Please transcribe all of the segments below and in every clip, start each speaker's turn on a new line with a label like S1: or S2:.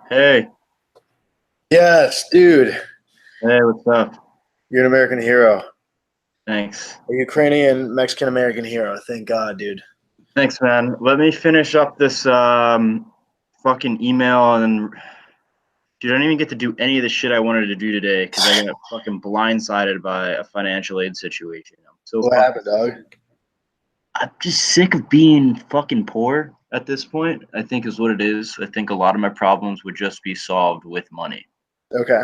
S1: Hey,
S2: Yes, dude.
S1: hey, what's up?
S2: You're an American hero.
S1: Thanks.
S2: A Ukrainian Mexican American hero. Thank God, dude.
S1: Thanks, man. Let me finish up this fucking email and dude, I didn't even get to do any of the shit I wanted to do today because I got fucking blindsided by a financial aid situation. I'm so
S2: What
S1: fucking
S2: happened, dog?
S1: I'm just sick of being fucking poor at this point, I think is what it is. I think a lot of my problems would just be solved with money.
S2: Okay.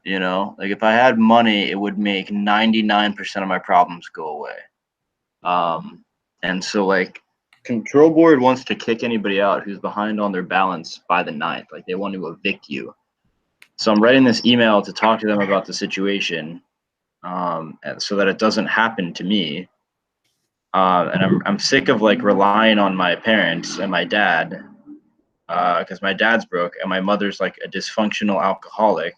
S1: You know, like if I had money, it would make 99% of my problems go away. And so like control board wants to kick anybody out who's behind on their balance by the ninth. Like they want to evict you. So I'm writing this email to talk to them about the situation, and so that it doesn't happen to me. And I'm sick of like relying on my parents and my dad because my dad's broke and my mother's like a dysfunctional alcoholic,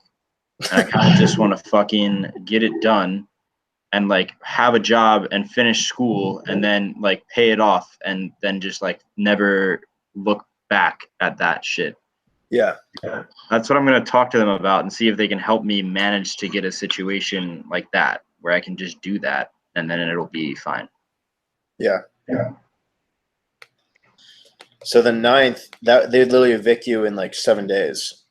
S1: and I kind of just want to fucking get it done and like have a job and finish school and then like pay it off and then just like never look back at that shit.
S2: Yeah.
S1: That's what I'm going to talk to them about and see if they can help me manage to get a situation like that where I can just do that and then it'll be fine.
S2: Yeah.
S1: Yeah.
S2: So the ninth, that they'd literally evict you in like 7 days.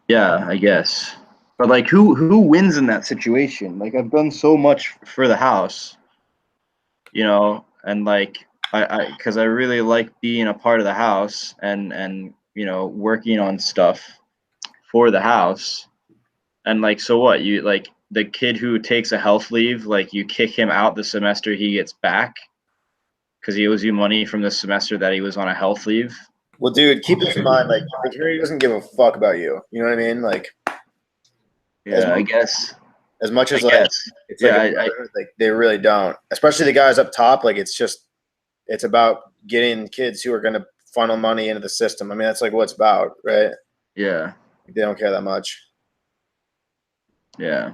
S1: Yeah, I guess. But like who wins in that situation? Like I've done so much for the house, you know, and like I because I really like being a part of the house and you know working on stuff for the house. And like so what? You like the kid who takes a health leave, like you kick him out the semester he gets back because he owes you money from the semester that he was on a health leave.
S2: Well, dude, keep this in mind. Like, security doesn't give a fuck about you. You know what I mean? Like, as
S1: Yeah, I guess.
S2: as much
S1: I
S2: as like
S1: guess.
S2: it's like
S1: Yeah,
S2: a
S1: I
S2: brotherhood, like they really don't. Especially the guys up top. Like, it's about getting kids who are going to funnel money into the system. I mean, that's like what it's about, right?
S1: yeah,
S2: They don't care that much.
S1: yeah.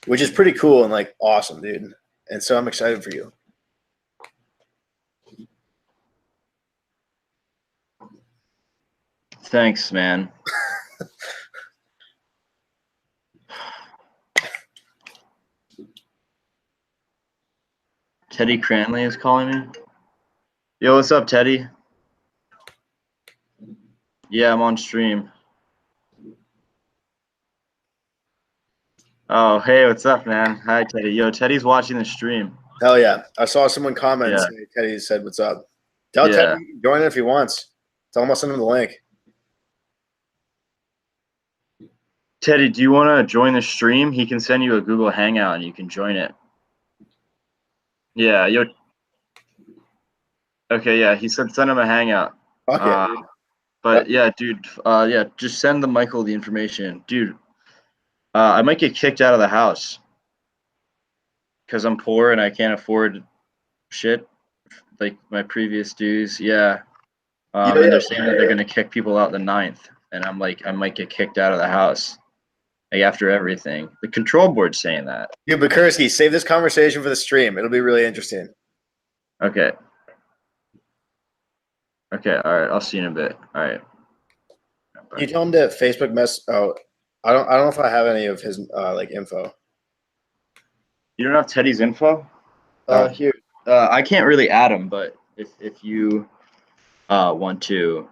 S2: Which is pretty cool and like awesome, dude. And so I'm excited for you.
S1: Thanks, man. Teddy Cranley is calling me. Yo, what's up, Teddy? Yeah, I'm on stream. Oh, hey, what's up, man? Hi, Teddy. Yo, Teddy's watching the stream.
S2: Hell yeah. I saw someone comment and
S1: Yeah,
S2: say Teddy said what's up. Tell Teddy
S1: yeah.
S2: you can join it if he wants. Tell him I'll send him the link.
S1: Teddy, do you want to join the stream? He can send you a Google Hangout and you can join it. Yeah, yo. Okay, yeah. He said send him a Hangout.
S2: Fuck yeah,
S1: Uh,
S2: dude.
S1: but yeah, dude. Yeah, just send the Michael the information, dude. I might get kicked out of the house because I'm poor and I can't afford shit like my previous dues. Yeah.
S2: Yeah,
S1: And they're
S2: yeah.
S1: saying that they're gonna kick people out the ninth, and I'm like, I might get kicked out of the house, like after everything. The control board's saying that.
S2: Dude, Bachurski, save this conversation for the stream. It'll be really interesting.
S1: Okay. Okay. All right. I'll see you in a bit. All right.
S2: Can you
S1: Bye.
S2: tell him to Facebook mess? Oh, I don't know if I have any of his like info.
S1: You don't have Teddy's info?
S2: No.
S1: Here. I can't really add him, but if you want to,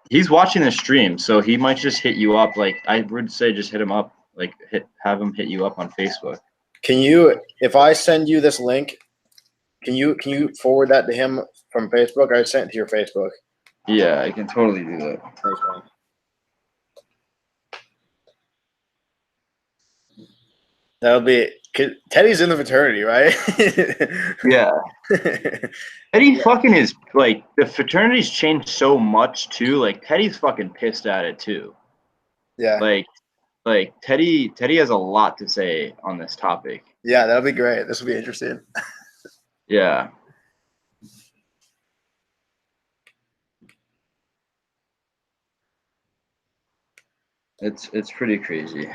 S1: he's watching the stream, so he might just hit you up. Like I would say, just hit him up. Like have him hit you up on Facebook.
S2: Can you, if I send you this link, can you forward that to him from Facebook? I sent it to your Facebook.
S1: Yeah, I can totally do that.
S2: Thanks, man. That'll be Teddy's in the fraternity, right?
S1: Yeah. Petty fucking is like the fraternity's changed so much too. Like Teddy's fucking pissed at it too.
S2: Yeah.
S1: Like Teddy has a lot to say on this topic.
S2: Yeah, that'll be great. This will be interesting.
S1: Yeah. It's pretty crazy.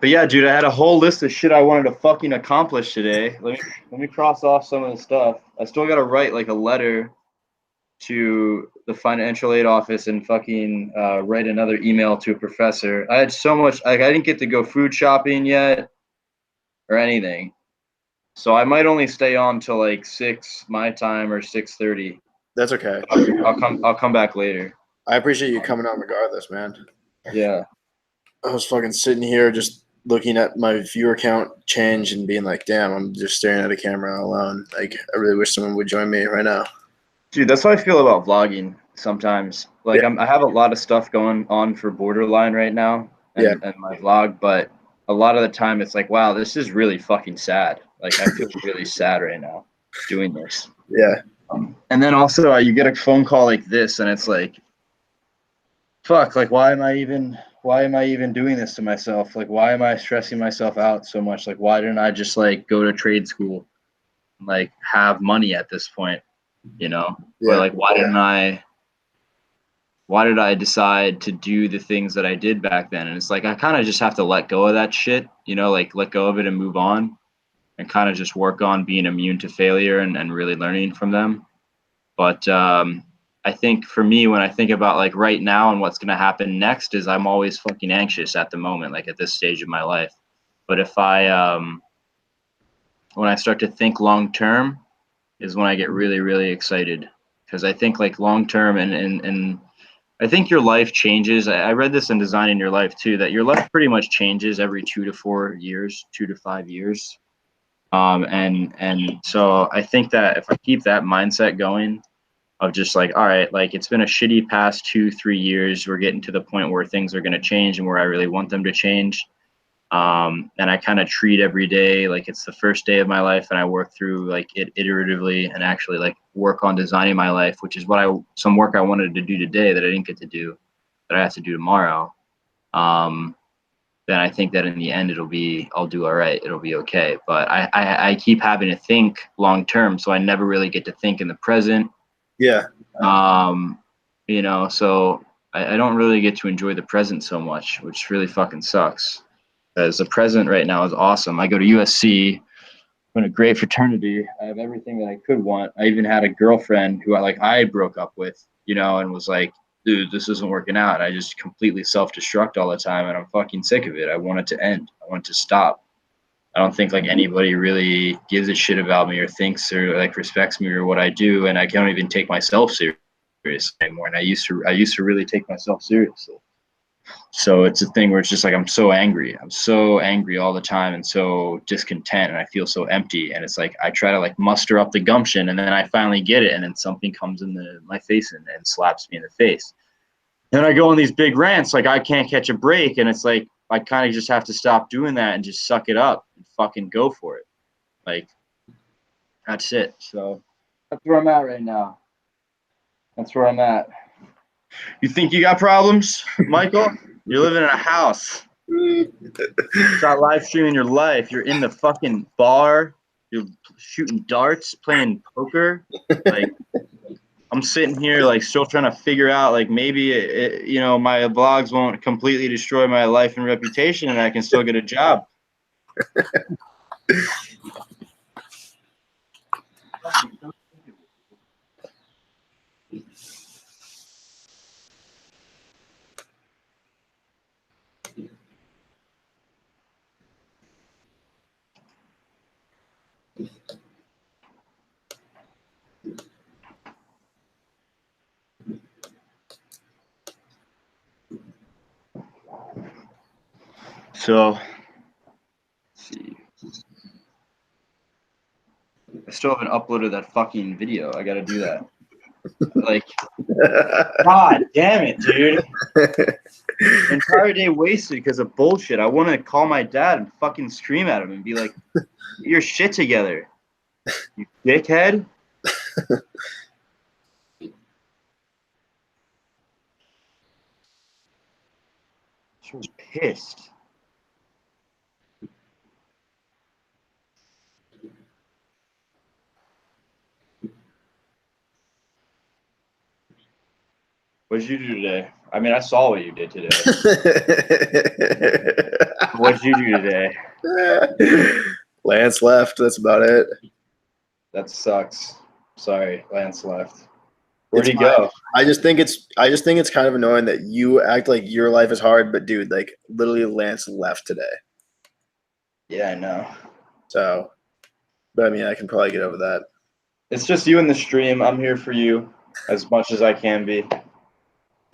S1: But yeah, dude, I had a whole list of shit I wanted to fucking accomplish today. Let me cross off some of the stuff. I still gotta write like a letter to the financial aid office and fucking write another email to a professor. I had so much, like I didn't get to go food shopping yet or anything. So I might only stay on till like 6 my time or 6:30.
S2: That's okay.
S1: I'll come back later.
S2: I appreciate you coming on regardless, man.
S1: Yeah.
S2: I was fucking sitting here just looking at my viewer count change and being like, damn, I'm just staring at a camera alone. Like, I really wish someone would join me right now.
S1: Dude, that's how I feel about vlogging sometimes. Like
S2: Yeah.
S1: I have a lot of stuff going on for Borderline right now and my vlog, but a lot of the time it's like, wow, this is really fucking sad. Like I feel really sad right now doing this.
S2: Yeah.
S1: And then also you get a phone call like this and it's like, fuck, like why am I even doing this to myself? Like why am I stressing myself out so much? Like why didn't I just like go to trade school and like have money at this point, you know? Or like why did I decide to do the things that I did back then? And it's like I kind of just have to let go of that shit, you know, like let go of it and move on and kind of just work on being immune to failure and really learning from them. But I think for me, when I think about like right now and what's going to happen next is I'm always fucking anxious at the moment, like at this stage of my life. But if when I start to think long term is when I get really, really excited because I think like long term and I think your life changes. I read this in Designing Your Life too, that your life pretty much changes every 2 to 4 years, 2 to 5 years. And so I think that if I keep that mindset going, of just like, all right, like it's been a shitty past 2, 3 years. We're getting to the point where things are going to change and where I really want them to change. And I kind of treat every day like it's the first day of my life, and I work through like it iteratively and actually like work on designing my life, which is some work I wanted to do today that I didn't get to do, that I have to do tomorrow. Then I think that in the end I'll do all right. It'll be okay. But I keep having to think long term, so I never really get to think in the present.
S2: Yeah.
S1: You know, so I don't really get to enjoy the present so much, which really fucking sucks. Because the present right now is awesome. I go to USC, I'm in a great fraternity. I have everything that I could want. I even had a girlfriend who I broke up with, you know, and was like, dude, this isn't working out. I just completely self-destruct all the time, and I'm fucking sick of it. I want it to end. I want it to stop. I don't think like anybody really gives a shit about me or thinks or like respects me or what I do, and I can't even take myself seriously anymore. And I used to really take myself seriously. So it's a thing where it's just like I'm so angry all the time and so discontent, and I feel so empty. And it's like I try to like muster up the gumption, and then I finally get it, and then something comes in my face and slaps me in the face. Then I go on these big rants like I can't catch a break, and it's like I kind of just have to stop doing that and just suck it up and fucking go for it. Like that's it. So that's where I'm at right now. That's where I'm at. You think you got problems, Michael? You're living in a house. You're not live streaming your life. You're in the fucking bar. You're shooting darts, playing poker. Like I'm sitting here, like still trying to figure out, like maybe you know, my vlogs won't completely destroy my life and reputation, and I can still get a job. So, let's see. I still haven't uploaded that fucking video. I gotta do that. Like, God damn it, dude. Entire day wasted because of bullshit. I want to call my dad and fucking scream at him and be like, "Get your shit together, you dickhead." She was pissed. What did you do today? I mean, I saw what you did today. What did you do today?
S2: Lance left. That's about it.
S1: That sucks. Sorry, Lance left. Where'd
S2: It's
S1: he
S2: fine.
S1: go?
S2: I just think it's kind of annoying that you act like your life is hard, but dude, like literally Lance left today.
S1: Yeah, I know.
S2: So, but I mean, I can probably get over that.
S1: It's just you in the stream. I'm here for you as much as I can be.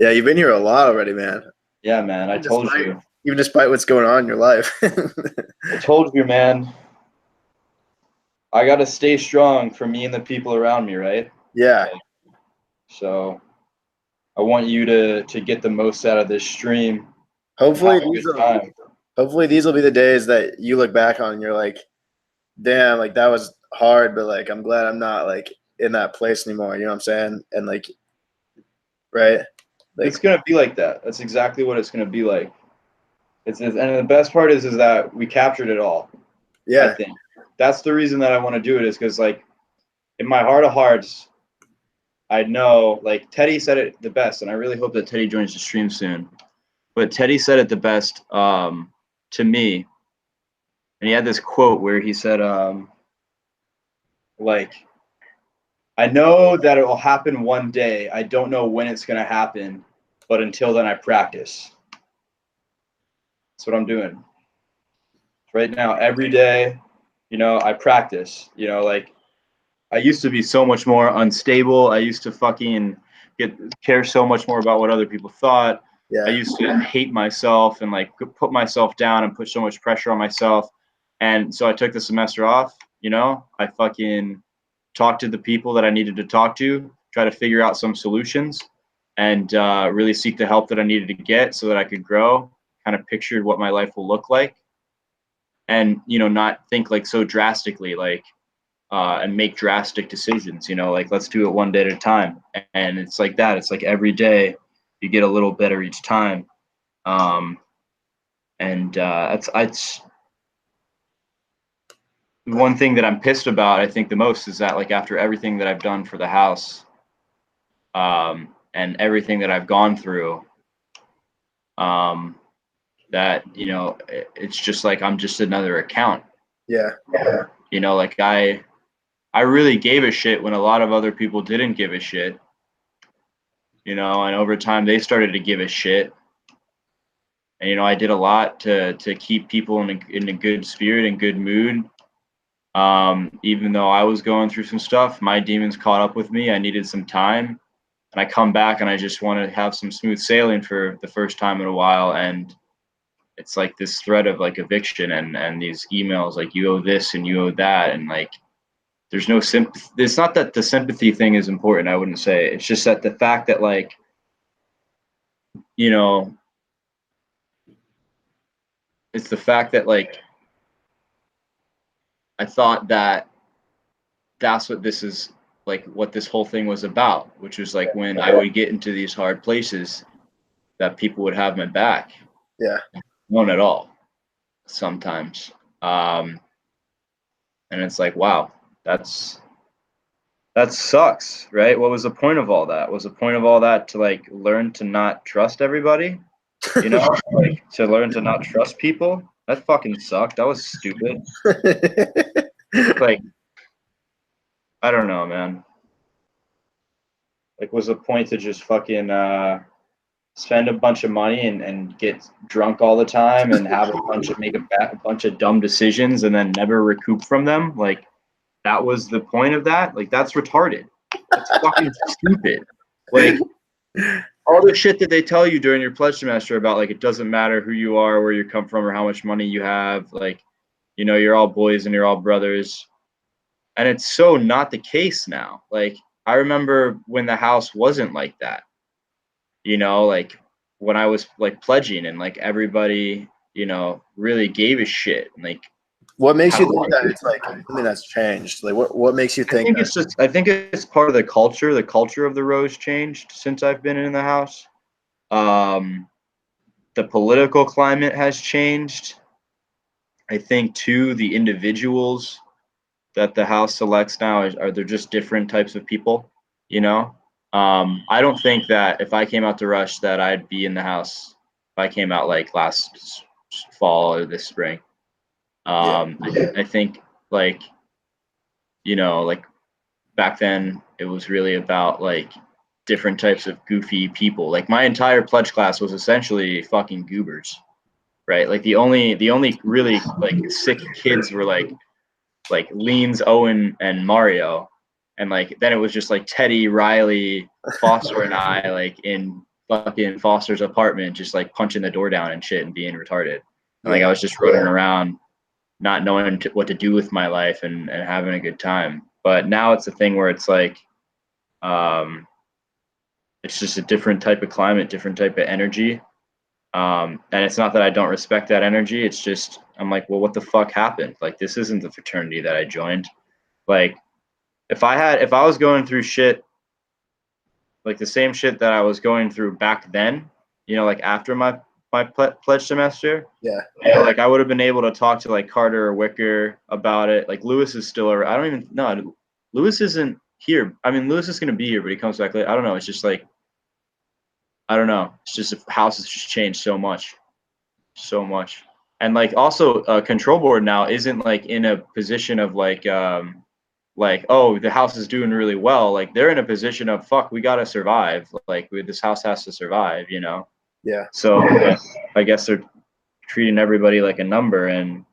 S2: Yeah, you've been here a lot already, man.
S1: Yeah, man. I told you.
S2: Even despite what's going on in your life.
S1: I told you, man. I gotta stay strong for me and the people around me, right?
S2: Yeah.
S1: So I want you to get the most out of this stream.
S2: Hopefully these will be the days that you look back on and you're like, damn, like that was hard, but like I'm glad I'm not like in that place anymore. You know what I'm saying? And like, right? Like,
S1: it's gonna be like that. That's exactly what it's gonna be like. And the best part is that we captured it all.
S2: yeah.
S1: I think that's the reason that I want to do it, is because like in my heart of hearts, I know, like Teddy said it the best, and I really hope that Teddy joins the stream soon. But Teddy said it the best to me, and he had this quote where he said, like, I know that it will happen one day. I don't know when it's gonna happen, but until then, I practice. That's what I'm doing right now. Every day, I practice. Like I used to be so much more unstable. I used to fucking care so much more about what other people thought.
S2: Yeah.
S1: I used to hate myself and like put myself down and put so much pressure on myself. And so I took the semester off. I fucking talked to the people that I needed to talk to, try to figure out some solutions, and really seek the help that I needed to get so that I could grow. Kind of pictured what my life will look like, and not think like so drastically, like and make drastic decisions. Like let's do it one day at a time. And it's like that. It's like every day you get a little better each time. And it's one thing that I'm pissed about, I think the most, is that like after everything that I've done for the house, and everything that I've gone through, that it's just like I'm just another account.
S2: Yeah.
S1: Like I really gave a shit when a lot of other people didn't give a shit. And over time they started to give a shit. And I did a lot to keep people in a good spirit and good mood. Even though I was going through some stuff, my demons caught up with me. I needed some time, and I come back and I just want to have some smooth sailing for the first time in a while. And it's like this threat of like eviction and these emails like you owe this and you owe that, and like there's no sympathy. It's not that the sympathy thing is important. I wouldn't say. It's just that the fact that like it's the fact that like I thought that that's what this is, like what this whole thing was about, which was like when I would get into these hard places that people would have my back.
S2: Yeah.
S1: None at all sometimes. And it's like, wow, that sucks, right? What was the point of all that? Was the point of all that to like learn to not trust everybody? Like to learn to not trust people? That fucking sucked. That was stupid. Like, I don't know, man. Like, was the point to just fucking spend a bunch of money and get drunk all the time and have make a bunch of dumb decisions and then never recoup from them? Like, that was the point of that? Like, that's retarded. That's fucking stupid. Like, all the shit that they tell you during your pledge semester about like it doesn't matter who you are, where you come from, or how much money you have. Like, you're all boys and you're all brothers. And it's so not the case now. Like, I remember when the house wasn't like that. Like when I was like pledging and like everybody, really gave a shit. And like,
S2: what makes you think that it's like something that's changed? Like what makes you think
S1: I think it's part of the culture. The culture of the Rose changed since I've been in the house. The political climate has changed. I think too, the individuals that the house selects now are they're just different types of people, I don't think that if I came out to Rush that I'd be in the house if I came out like last fall or this spring. I think like, you know, like back then it was really about like different types of goofy people. Like my entire pledge class was essentially fucking goobers, right? Like the only really like sick kids were like Leans, Owen, and Mario, and like then it was just like Teddy, Riley, Foster, and I like in fucking Foster's apartment, just like punching the door down and shit and being retarded. And like I was just running around, not knowing what to do with my life and having a good time. But now it's a thing where it's like, it's just a different type of climate, different type of energy. And it's not that I don't respect that energy. It's just, I'm like, well, what the fuck happened? Like, this isn't the fraternity that I joined. Like, if I was going through shit, like the same shit that I was going through back then, you know, like after my pledge semester, you know, like I would have been able to talk to like Carter or Wicker about it. Like Lewis is still, I don't even know. Lewis isn't here. I mean, Lewis is going to be here, but he comes back late. I don't know. It's just like, I don't know. It's just the house has just changed so much. So much. And like also control board now isn't like in a position of like oh, the house is doing really well. Like they're in a position of fuck, we gotta survive. Like this house has to survive, you know.
S2: Yeah.
S1: So I guess they're treating everybody like a number, and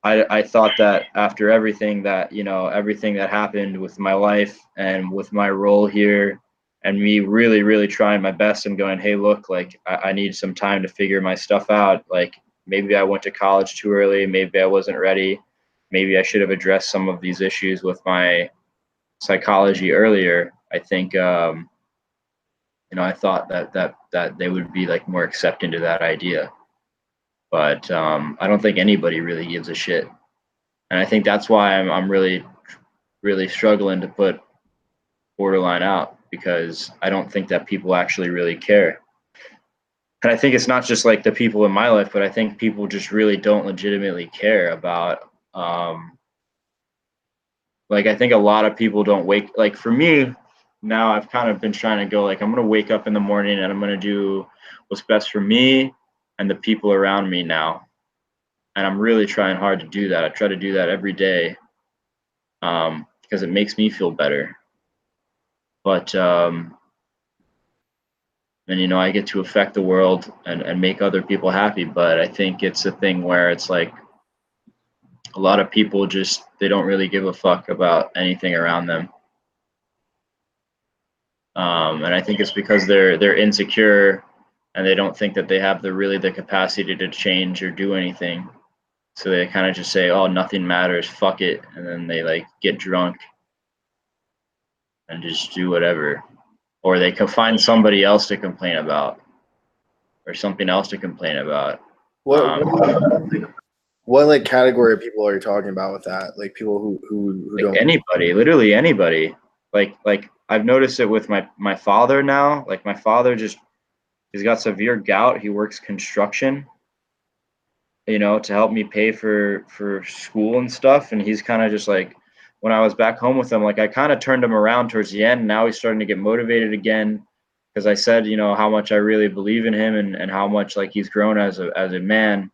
S1: I thought that after everything that, you know, everything that happened with my life and with my role here and me really, really trying my best and going, hey, look, like I need some time to figure my stuff out. Like maybe I went to college too early. Maybe I wasn't ready. Maybe I should have addressed some of these issues with my psychology earlier. I think, you know, I thought that they would be like more accepting to that idea. But I don't think anybody really gives a shit. And I think that's why I'm really, really struggling to put borderline out, because I don't think that people actually really care. And I think it's not just like the people in my life, but I think people just really don't legitimately care about, like, I think a lot of people don't like for me now, I've kind of been trying to go like, I'm going to wake up in the morning and I'm going to do what's best for me and the people around me now. And I'm really trying hard to do that. I try to do that every day, because it makes me feel better. But and you know, I get to affect the world and make other people happy. But I think it's a thing where it's like a lot of people just, they don't really give a fuck about anything around them. And I think it's because they're insecure and they don't think that they have the capacity to change or do anything. So they kind of just say, oh, nothing matters, fuck it, and then they like get drunk and just do whatever. Or they can find somebody else to complain about, or something else to complain about.
S2: What like category of people are you talking about with that? Like people who
S1: Like
S2: don't,
S1: anybody, literally anybody. Like I've noticed it with my father now. Like my father just, he's got severe gout. He works construction, you know, to help me pay for school and stuff. And he's kind of just like, when I was back home with him, like I kind of turned him around towards the end. Now he's starting to get motivated again, because I said, you know, how much I really believe in him and how much like he's grown as a man,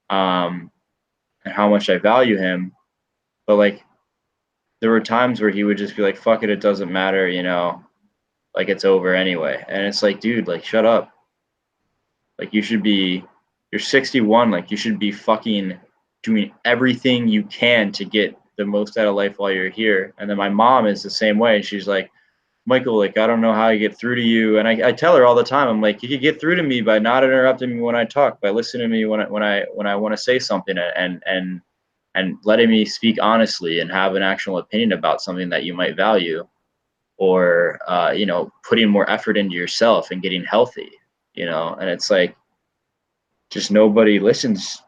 S1: and how much I value him. But like there were times where he would just be like, fuck it, it doesn't matter, you know, like it's over anyway. And it's like, dude, like shut up. Like you're 61, like you should be fucking doing everything you can to get the most out of life while you're here. And then my mom is the same way. She's like, Michael, like I don't know how I get through to you. And I tell her all the time, I'm like, you could get through to me by not interrupting me when I talk, by listening to me when I want to say something, and letting me speak honestly and have an actual opinion about something that you might value, or you know, putting more effort into yourself and getting healthy, you know. And it's like, just nobody listens.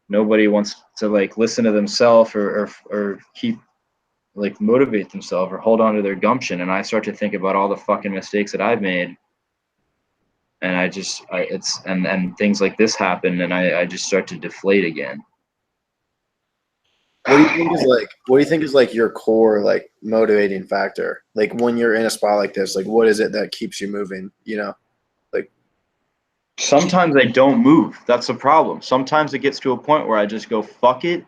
S1: Nobody wants to like listen to themselves, or keep like motivate themselves or hold on to their gumption. And I start to think about all the fucking mistakes that I've made, and it's and things like this happen, and I just start to deflate again.
S2: What do you think is like? What do you think is like your core like motivating factor? Like when you're in a spot like this, like what is it that keeps you moving? You know, like
S1: Sometimes I don't move. That's the problem. Sometimes it gets to a point where I just go, fuck it.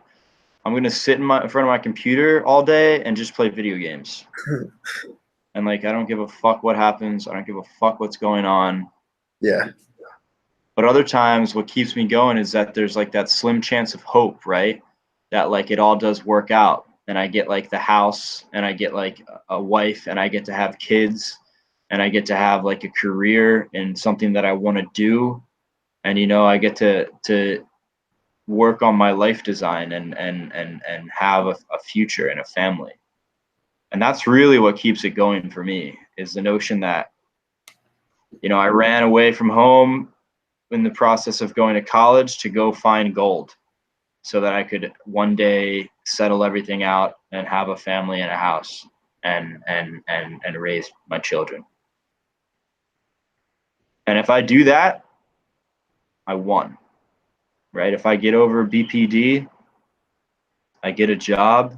S1: I'm gonna sit in front of my computer all day and just play video games. And like I don't give a fuck what happens. I don't give a fuck what's going on.
S2: yeah,
S1: But other times what keeps me going is that there's like that slim chance of hope, right? That like it all does work out and I get like the house and I get like a wife and I get to have kids and I get to have like a career in something that I want to do. And I get to work on my life design and have a future and a family. And that's really what keeps it going for me is the notion that I ran away from home in the process of going to college to go find gold so that I could one day settle everything out and have a family and a house and raise my children. And if I do that, I won. Right? If I get over BPD, I get a job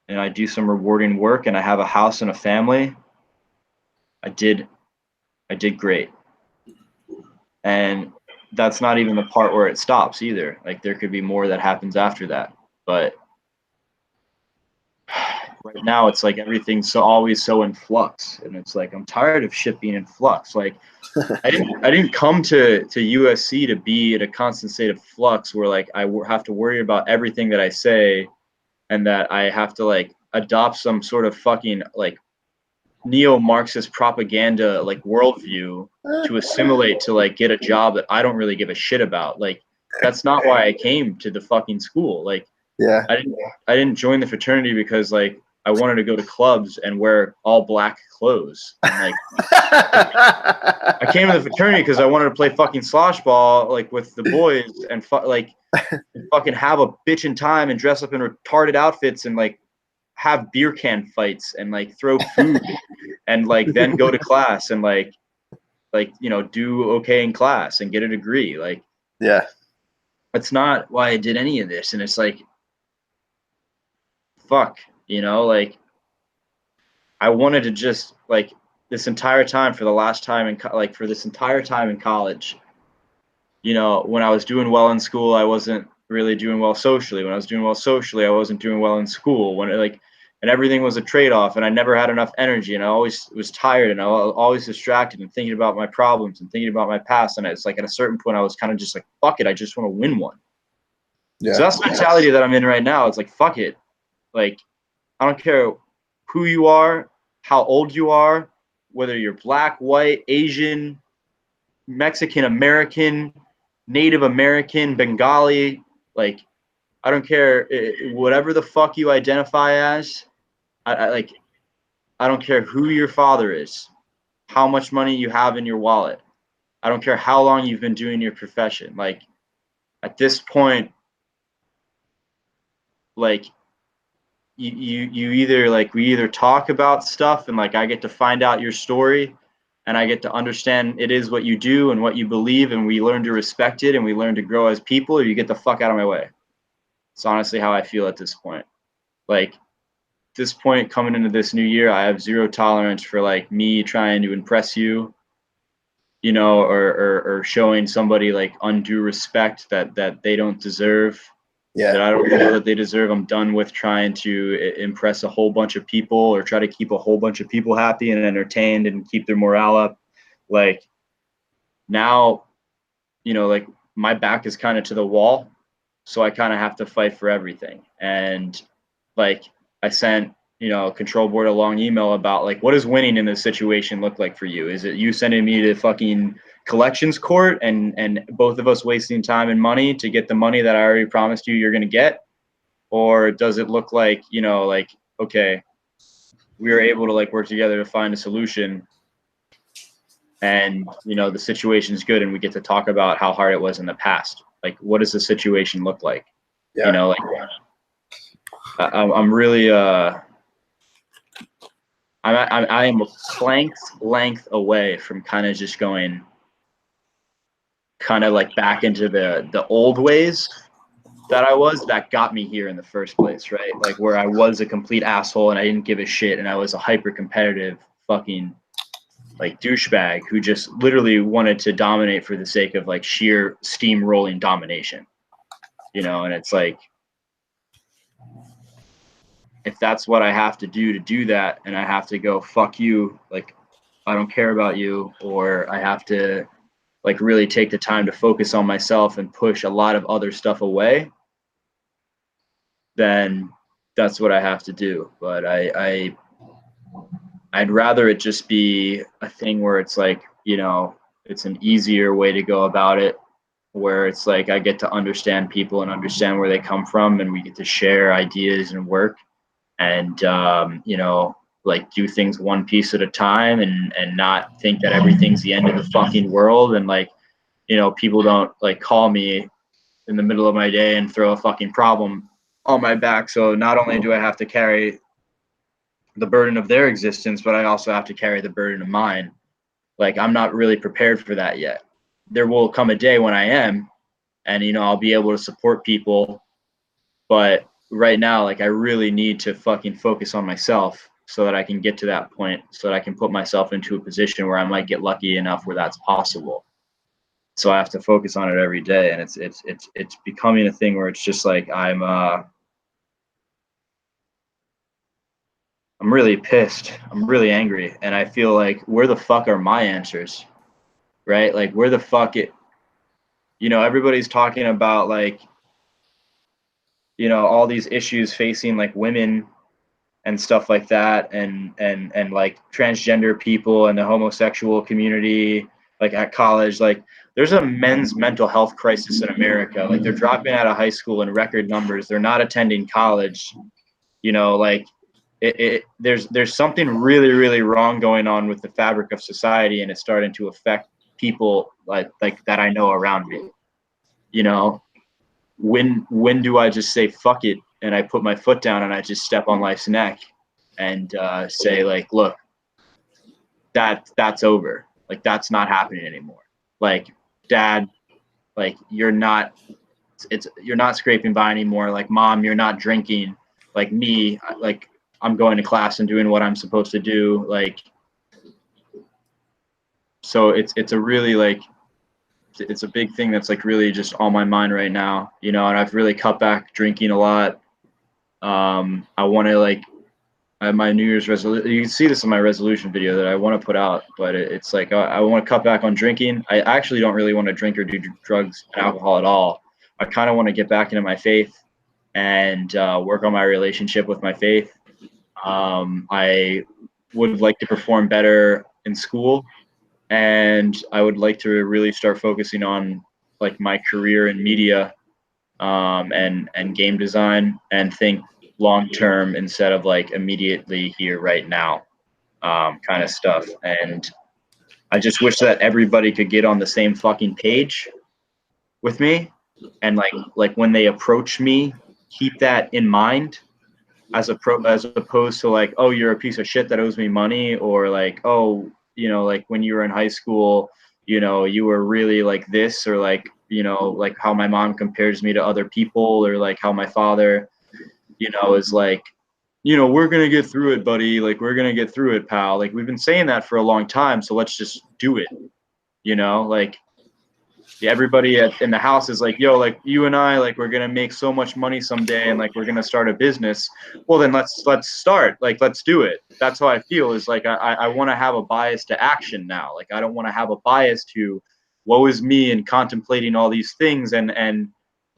S1: and I do some rewarding work and I have a house and a family, I did great. And that's not even the part where it stops either. Like there could be more that happens after that. But right now it's like everything's always so in flux. And it's like I'm tired of shit being in flux. Like I didn't come to USC to be at a constant state of flux where like I have to worry about everything that I say and that I have to like adopt some sort of fucking like neo-Marxist propaganda like worldview to assimilate to like get a job that I don't really give a shit about. Like that's not why I came to the fucking school. Like
S2: yeah,
S1: I didn't join the fraternity because like I wanted to go to clubs and wear all black clothes. And, like I came to the fraternity because I wanted to play fucking slosh ball like with the boys and fucking have a bitchin' time and dress up in retarded outfits and like have beer can fights and like throw food and like then go to class and like do okay in class and get a degree. Like
S2: yeah,
S1: that's not why I did any of this. And it's like fuck, like I wanted to just like this entire time for the last time for this entire time in college, when I was doing well in school, I wasn't really doing well socially. When I was doing well socially, I wasn't doing well in school. And everything was a trade-off, and I never had enough energy, and I always was tired, and I was always distracted and thinking about my problems and thinking about my past. And it's like at a certain point, I was kind of just like, fuck it, I just want to win one.
S2: yeah.
S1: So that's the mentality that I'm in right now. It's like, fuck it. Like, I don't care who you are, how old you are, whether you're black, white, Asian, Mexican, American, Native American, Bengali, like, I don't care, whatever the fuck you identify as. I don't care who your father is, how much money you have in your wallet. I don't care how long you've been doing your profession. Like at this point, like you either like we either talk about stuff and like I get to find out your story and I get to understand it is what you do and what you believe and we learn to respect it and we learn to grow as people, or you get the fuck out of my way. It's honestly how I feel at this point. Like this point coming into this new year, I have zero tolerance for like me trying to impress you, or showing somebody like undue respect that they don't deserve, that I don't feel that they deserve. I'm done with trying to impress a whole bunch of people or try to keep a whole bunch of people happy and entertained and keep their morale up. Like now, like my back is kind of to the wall, so I kind of have to fight for everything. And like I sent control board a long email about like what does winning in this situation look like for you? Is it you sending me to fucking collections court and both of us wasting time and money to get the money that I already promised you're going to get? Or does it look like like okay, we were able to like work together to find a solution and the situation is good and we get to talk about how hard it was in the past? Like what does the situation look like? Like I'm really I am a plank's length away from kind of just going kind of like back into the old ways I was that got me here in the first place, right? Like where I was a complete asshole and I didn't give a shit and I was a hyper competitive fucking like douchebag who just literally wanted to dominate for the sake of like sheer steamrolling domination, you know. And it's like, if that's what I have to do that, and I have to go fuck you, like I don't care about you, or I have to like really take the time to focus on myself and push a lot of other stuff away, then that's what I have to do. But I'd rather it just be a thing where it's like, you know, it's an easier way to go about it, where it's like I get to understand people and understand where they come from, and we get to share ideas and work, and you know, like do things one piece at a time, and not think that everything's the end of the fucking world, and like, you know, people don't like call me in the middle of my day and throw a fucking problem on my back. So not only do I have to carry the burden of their existence, but I also have to carry the burden of mine. Like I'm not really prepared for that yet. There will come a day when I am, and you know, I'll be able to support people, but right now, like I really need to fucking focus on myself so that I can get to that point, so that I can put myself into a position where I might get lucky enough where that's possible. So I have to focus on it every day, and it's becoming a thing where it's just like I'm really pissed. I'm really angry, and I feel like where the fuck are my answers, right? Like where the fuck it, you know, everybody's talking about like, you know, all these issues facing like women and stuff like that, and like transgender people and the homosexual community, like at college. Like there's a men's mental health crisis in America. Like they're dropping out of high school in record numbers. They're not attending college, you know. Like there's something really really wrong going on with the fabric of society, and it's starting to affect people like that I know around me, you know. When do I just say fuck it and I put my foot down and I just step on life's neck and say like, look, that's over. Like that's not happening anymore. Like, dad, like you're not scraping by anymore. Like, mom, you're not drinking. Like me, like I'm going to class and doing what I'm supposed to do. Like, so it's a really like, it's a big thing that's like really just on my mind right now, you know. And I've really cut back drinking a lot. I want to like, I have my New Year's resolution. You can see this in my resolution video that I want to put out, but it's like I want to cut back on drinking. I actually don't really want to drink or do drugs and alcohol at all. I kind of want to get back into my faith and work on my relationship with my faith. I would like to perform better in school, and I would like to really start focusing on like my career in media, and game design, and think long term instead of like immediately here right now, kind of stuff. And I just wish that everybody could get on the same fucking page with me, and like when they approach me, keep that in mind, as opposed to like, oh, you're a piece of shit that owes me money, or like, oh, you know, like when you were in high school, you know, you were really like this, or like, you know, like how my mom compares me to other people, or like how my father, you know, is like, you know, we're gonna get through it, buddy. Like we're gonna get through it, pal. Like we've been saying that for a long time, so let's just do it. You know, like, yeah, everybody in the house is like, yo, like you and I, like we're gonna make so much money someday, and like we're gonna start a business. Well, then let's start. Like let's do it. That's how I feel. Is like I want to have a bias to action now. Like I don't want to have a bias to woe is me and contemplating all these things, and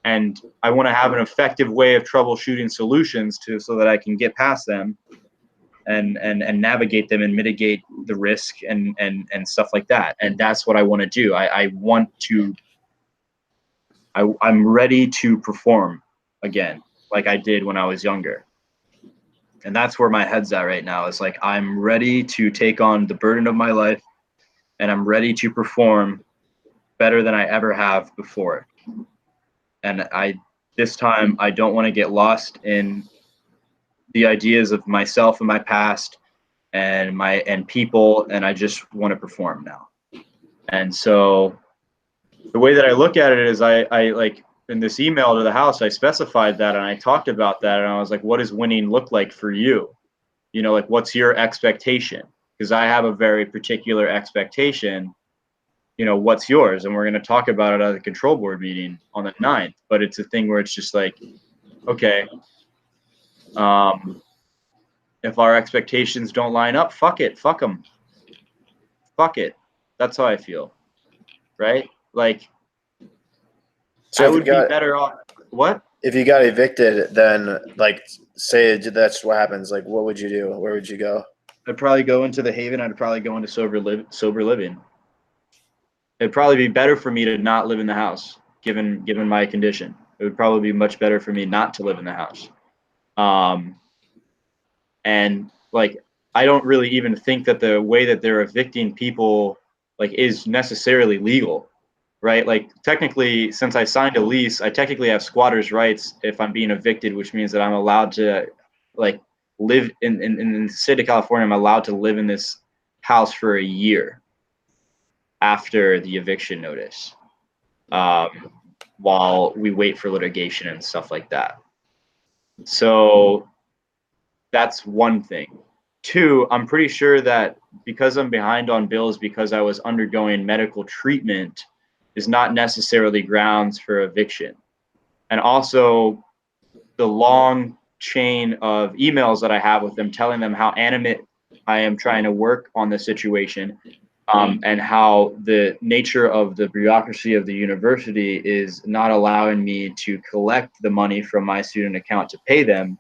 S1: I want to have an effective way of troubleshooting solutions to, so that I can get past them and navigate them and mitigate the risk and stuff like that. And that's what I want to do. I'm ready to perform again, like I did when I was younger. And that's where my head's at right now. Is like, I'm ready to take on the burden of my life, and I'm ready to perform better than I ever have before. And this time I don't want to get lost in the ideas of myself and my past and people, and I just want to perform now. And so the way that I look at it is I like, this email to the house, I specified that, and I talked about that, and I was like, what does winning look like for you? You know, like, what's your expectation? Because I have a very particular expectation. You know, what's yours? And we're going to talk about it at the control board meeting on the 9th. But it's a thing where it's just like, okay, if our expectations don't line up, fuck it, fuck them, fuck it. That's how I feel, right? Like, so I would be better off. What?
S2: If you got evicted, then like, say that's what happens. Like, what would you do? Where would you go?
S1: I'd probably go into the Haven. I'd probably go into sober living. It'd probably be better for me to not live in the house, given my condition. It would probably be much better for me not to live in the house. And like, I don't really even think that the way that they're evicting people like is necessarily legal, right? Like, technically, since I signed a lease, I technically have squatters' rights if I'm being evicted, which means that I'm allowed to like live in the state of California. I'm allowed to live in this house for a year after the eviction notice, while we wait for litigation and stuff like that. So that's one thing. Two, I'm pretty sure that because I'm behind on bills because I was undergoing medical treatment is not necessarily grounds for eviction. And also, the long chain of emails that I have with them telling them how animate I am trying to work on the situation, and how the nature of the bureaucracy of the university is not allowing me to collect the money from my student account to pay them.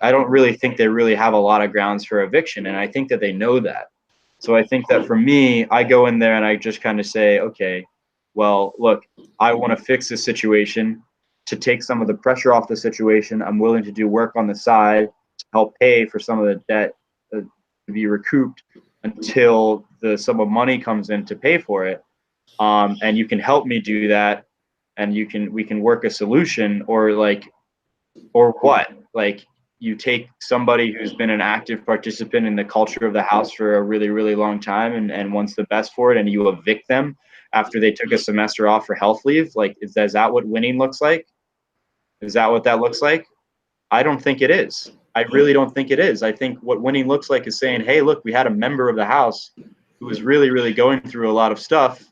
S1: I don't really think they really have a lot of grounds for eviction, and I think that they know that. So I think that for me, I go in there and I just kind of say, okay, well, look, I want to fix this situation to take some of the pressure off the situation. I'm willing to do work on the side to help pay for some of the debt to be recouped until the sum of money comes in to pay for it. And you can help me do that, and we can work a solution, or what? Like, you take somebody who's been an active participant in the culture of the house for a really, really long time and wants the best for it, and you evict them after they took a semester off for health leave. Like, is that what winning looks like? Is that what that looks like? I don't think it is. I really don't think it is. I think what winning looks like is saying, hey, look, we had a member of the house who was really, really going through a lot of stuff,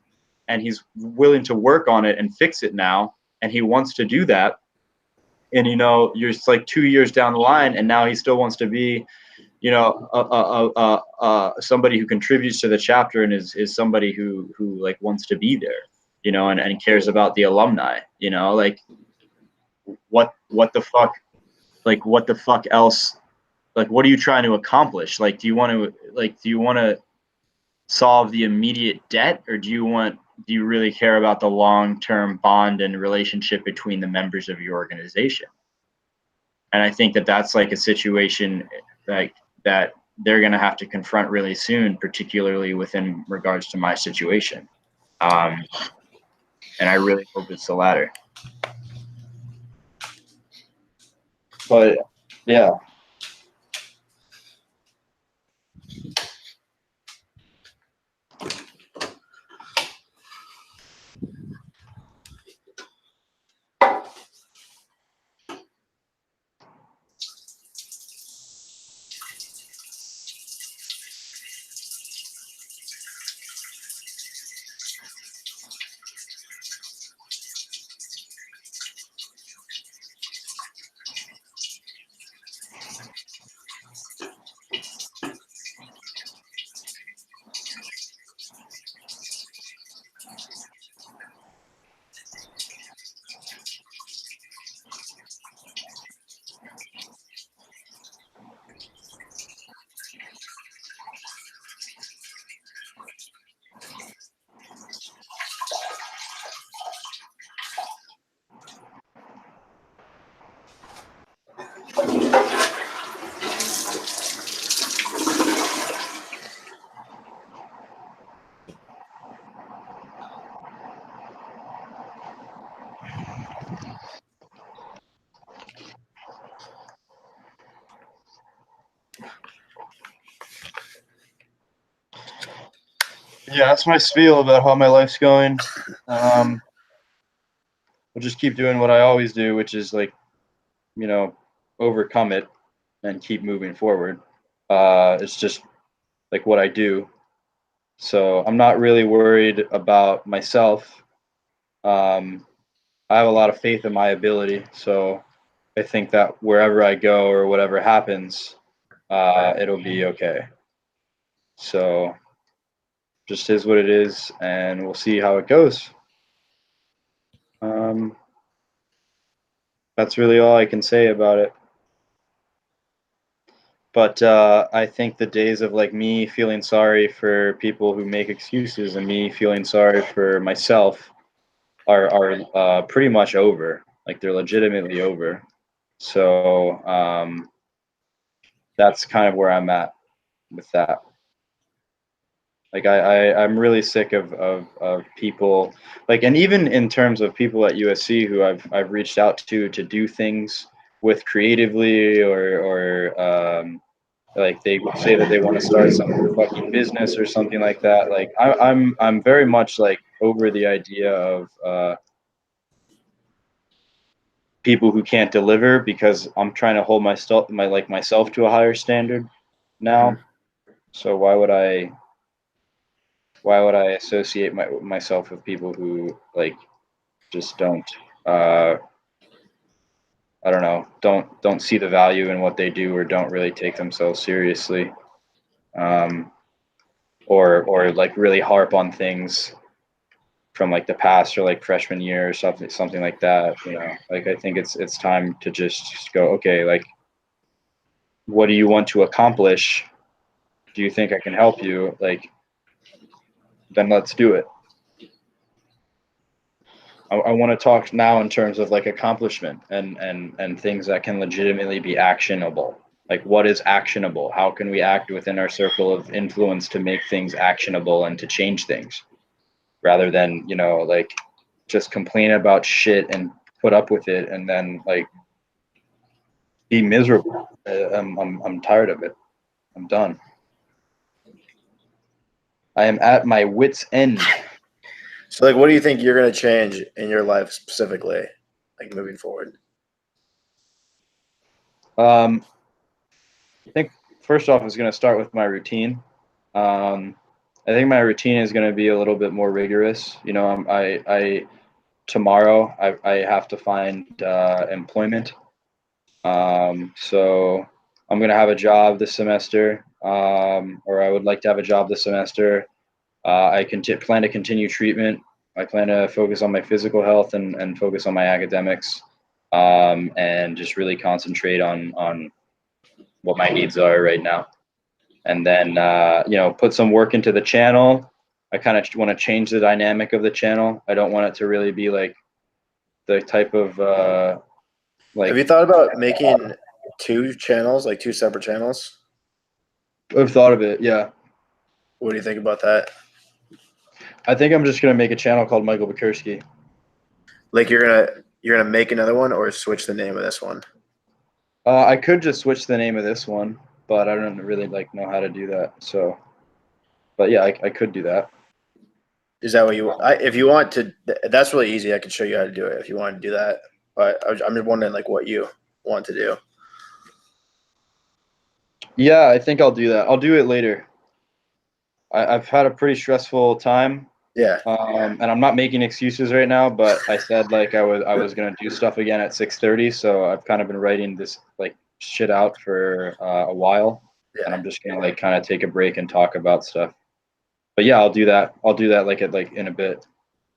S1: and he's willing to work on it and fix it now, and he wants to do that. And, you know, you're just like 2 years down the line, and now he still wants to be, you know, somebody who contributes to the chapter and is somebody who like wants to be there, you know, and cares about the alumni, you know, like what the fuck, like what the fuck else, like what are you trying to accomplish? Like, do you want to solve the immediate debt, or do you really care about the long-term bond and relationship between the members of your organization? And I think that that's like a situation like that they're going to have to confront really soon, particularly within regards to my situation. And I really hope it's the latter. But yeah. Yeah, that's my spiel about how my life's going. will just keep doing what I always do, which is like, you know, overcome it and keep moving forward. It's just like what I do. So I'm not really worried about myself. I have a lot of faith in my ability. So I think that wherever I go or whatever happens, it'll be okay. So just is what it is, and we'll see how it goes. That's really all I can say about it. But I think the days of like me feeling sorry for people who make excuses and me feeling sorry for myself are pretty much over. Like they're legitimately over. So that's kind of where I'm at with that. Like I'm really sick of people like, and even in terms of people at USC who I've reached out to do things with creatively or like they would say that they want to start some fucking business or something like that. Like I'm very much like over the idea of people who can't deliver because I'm trying to hold myself to a higher standard now.
S2: Mhm.
S1: So why would I associate myself with people who like just don't I don't know, don't see the value in what they do or don't really take themselves seriously. Um, or like really harp on things from like the past or like freshman year or something like that, you know. Like I think it's time to just go, okay, like what do you want to accomplish? Do you think I can help you? Like then let's do it. I want to talk now in terms of like accomplishment and things that can legitimately be actionable. Like what is actionable? How can we act within our circle of influence to make things actionable and to change things rather than, you know, like just complain about shit and put up with it and then like be miserable. I'm tired of it. I'm done. I am at my wit's end.
S2: So, like, what do you think you're going to change in your life specifically, like moving forward?
S1: I think first off, is going to start with my routine. I think my routine is going to be a little bit more rigorous. You know, I tomorrow I have to find employment. So I'm going to have a job this semester, or I would like to have a job this semester. I plan to continue treatment. I plan to focus on my physical health and focus on my academics, and just really concentrate on what my needs are right now. And then you know, put some work into the channel. I kind of want to change the dynamic of the channel. I don't want it to really be like the type of like.
S2: Have you thought about making two channels, like two separate channels?
S1: I've thought of it. Yeah,
S2: What do you think about that?
S1: I think I'm just gonna make a channel called Michael Bachurski.
S2: Like you're gonna make another one or switch the name of this one?
S1: I could just switch the name of this one, but I don't really like know how to do that. So, but yeah, I could do that.
S2: Is that what if you want to? That's really easy. I could show you how to do it if you want to do that. But I'm just wondering like what you want to do.
S1: Yeah, I think I'll do that. I'll do it later. I've had a pretty stressful time,
S2: Yeah.
S1: and I'm not making excuses right now. But I said like I was gonna do stuff again at 6:30, so I've kind of been writing this like shit out for a while, and
S2: Yeah.
S1: I'm just gonna like kind of take a break and talk about stuff. But yeah, I'll do that. I'll do that like in a bit.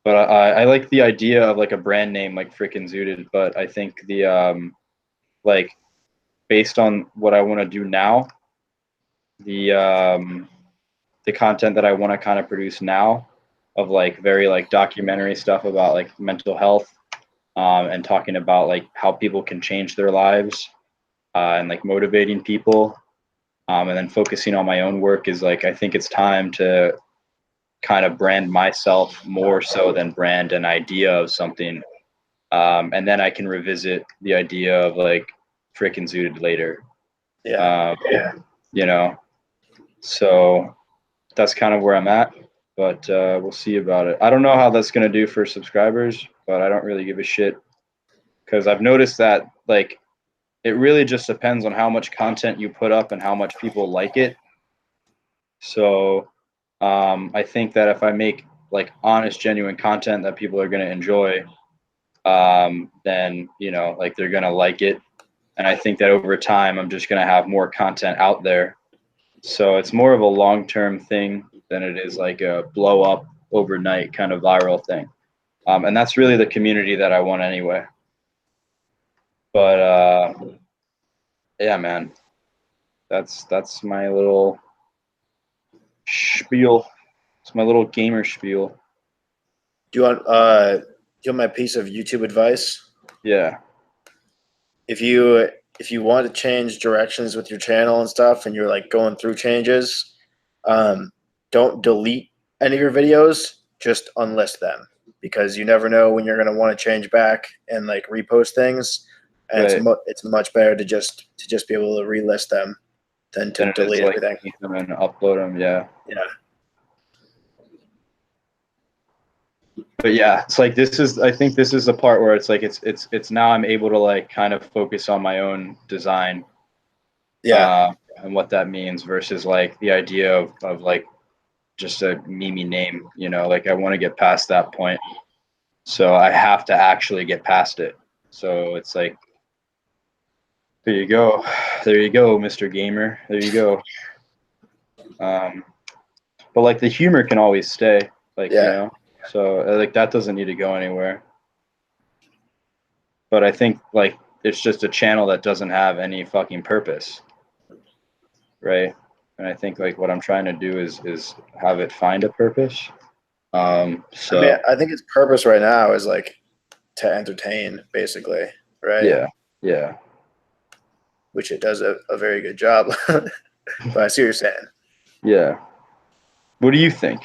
S1: But I like the idea of like a brand name like Frickin' Zooted. But I think the like based on what I want to do now, the the content that I want to kind of produce now of like very like documentary stuff about like mental health, and talking about like how people can change their lives, and like motivating people, and then focusing on my own work is like I think it's time to kind of brand myself more so than brand an idea of something, and then I can revisit the idea of like Frickin' Zooted later.
S2: Yeah.
S1: Yeah. You know, so that's kind of where I'm at, but we'll see about it. I don't know how that's going to do for subscribers, but I don't really give a shit because I've noticed that like it really just depends on how much content you put up and how much people like it. So I think that if I make like honest, genuine content that people are going to enjoy, then like they're going to like it. And I think that over time, I'm just going to have more content out there. So it's more of a long-term thing than it is like a blow up overnight kind of viral thing. And that's really the community that I want anyway. But yeah, man, that's my little spiel. It's my little gamer spiel.
S2: Do you want my piece of YouTube advice?
S1: Yeah.
S2: If you want to change directions with your channel and stuff, and you're like going through changes, don't delete any of your videos. Just unlist them, because you never know when you're going to want to change back and like repost things. And
S1: Right.
S2: it's much better to just be able to relist them than to delete
S1: like
S2: everything.
S1: them and upload them. Yeah.
S2: Yeah.
S1: But yeah, it's like I think this is the part where it's like it's now I'm able to like kind of focus on my own design.
S2: Yeah.
S1: And what that means versus like the idea of like just a meme name, like I want to get past that point. So I have to actually get past it. So it's like, there you go. There you go, Mr. Gamer. There you go. But like the humor can always stay, like,
S2: Yeah.
S1: so like that doesn't need to go anywhere. But I think like it's just a channel that doesn't have any fucking purpose. Right. And I think like what I'm trying to do is have it find a purpose. So
S2: I mean, I think its purpose right now is like to entertain, basically, right?
S1: yeah.
S2: Which it does a very good job. But I see what you're saying.
S1: Yeah. What do you think?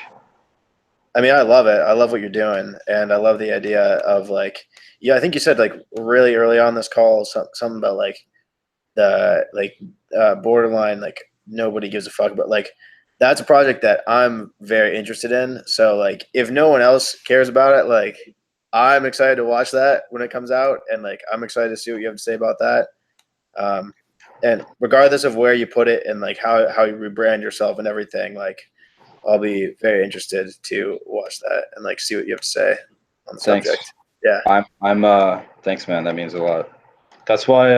S2: I mean, I love it. I love what you're doing, and I love the idea of like, yeah, I think you said like really early on this call something about like the borderline like nobody gives a fuck about, like that's a project that I'm very interested in. So like if no one else cares about it, like I'm excited to watch that when it comes out, and like I'm excited to see what you have to say about that. And regardless of where you put it and like how you rebrand yourself and everything, like I'll be very interested to watch that and like see what you have to say on the
S1: Thanks.
S2: subject. Yeah.
S1: I'm thanks, man. That means a lot. That's why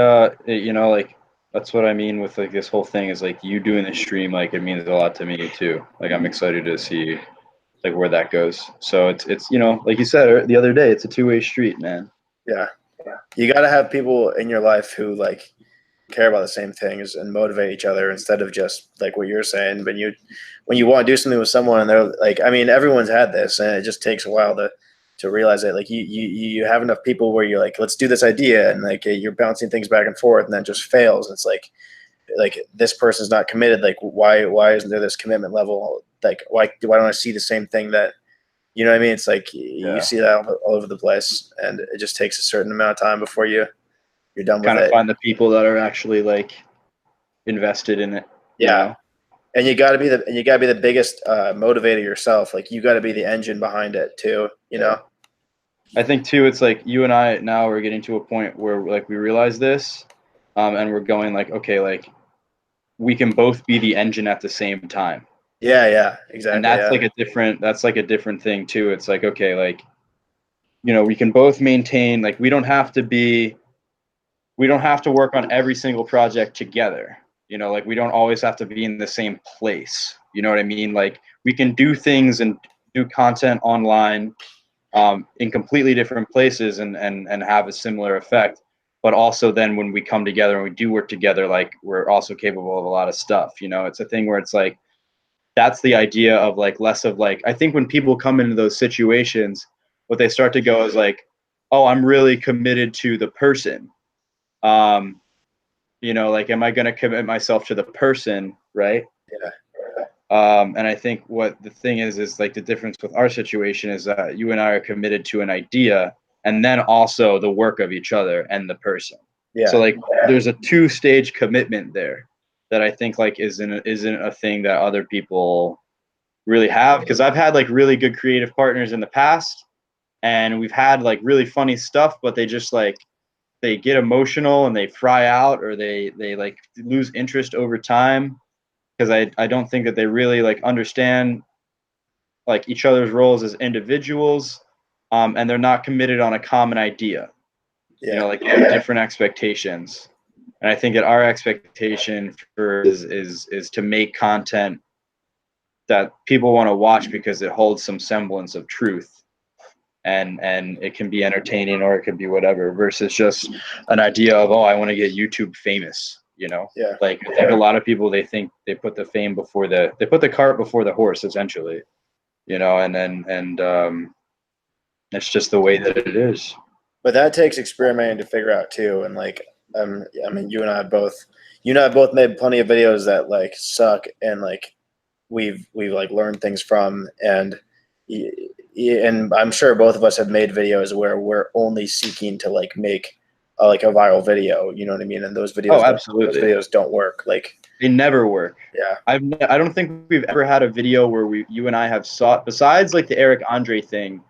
S1: like that's what I mean with like this whole thing is like you doing the stream, like it means a lot to me too. Like I'm excited to see like where that goes. So it's like you said the other day, it's a two-way street, man.
S2: Yeah. You got to have people in your life who like care about the same things and motivate each other, instead of just like what you're saying. But when you want to do something with someone and they're like, I mean, everyone's had this, and it just takes a while to realize it. Like you have enough people where you're like, let's do this idea, and like you're bouncing things back and forth, and then it just fails. And it's like this person's not committed. Like why isn't there this commitment level? Like why don't I see the same thing that, you know what I mean? It's like you see that all over the place, and it just takes a certain amount of time before you're done with
S1: Kind of
S2: it.
S1: find the people that are actually like invested in it.
S2: Yeah. And you got to be the biggest motivator yourself. Like you got to be the engine behind it too. You know.
S1: I think too, it's like you and I now are getting to a point where like we realize this, and we're going like, okay, like we can both be the engine at the same time.
S2: Yeah, exactly.
S1: And that's like a different thing too. It's like, okay, like, we can both maintain, like, we don't have to work on every single project together. Like we don't always have to be in the same place. You know what I mean? Like we can do things and do content online in completely different places and have a similar effect. But also then when we come together and we do work together, like we're also capable of a lot of stuff. It's a thing where it's like, that's the idea of like less of like, I think when people come into those situations, what they start to go is like, oh, I'm really committed to the person. Like, am I going to commit myself to the person? Right.
S2: Yeah.
S1: And I think what the thing is like the difference with our situation is that you and I are committed to an idea and then also the work of each other and the person.
S2: Yeah.
S1: So like there's a two-stage commitment there that I think like isn't a thing that other people really have, because I've had like really good creative partners in the past, and we've had like really funny stuff, but they just like they get emotional and they fry out, or they like lose interest over time, because I don't think that they really like understand like each other's roles as individuals, and they're not committed on a common idea. You know, like they have different expectations, and I think that our expectation for is to make content that people want to watch because it holds some semblance of truth, and it can be entertaining or it could be whatever, versus just an idea of, oh, I want to get YouTube famous. You know, like I think a lot of people, they think they put the fame before they put the cart before the horse, essentially. You know, and it's just the way that it is.
S2: But that takes experimenting to figure out too. And like, I mean, you and I both made plenty of videos that like suck, and like we've like learned things from, and I'm sure both of us have made videos where we're only seeking to like make like a viral video. You know what I mean? And those videos,
S1: absolutely,
S2: those videos don't work. Like
S1: they never work.
S2: Yeah,
S1: I don't think we've ever had a video where you and I have sought, besides like the Eric Andre thing.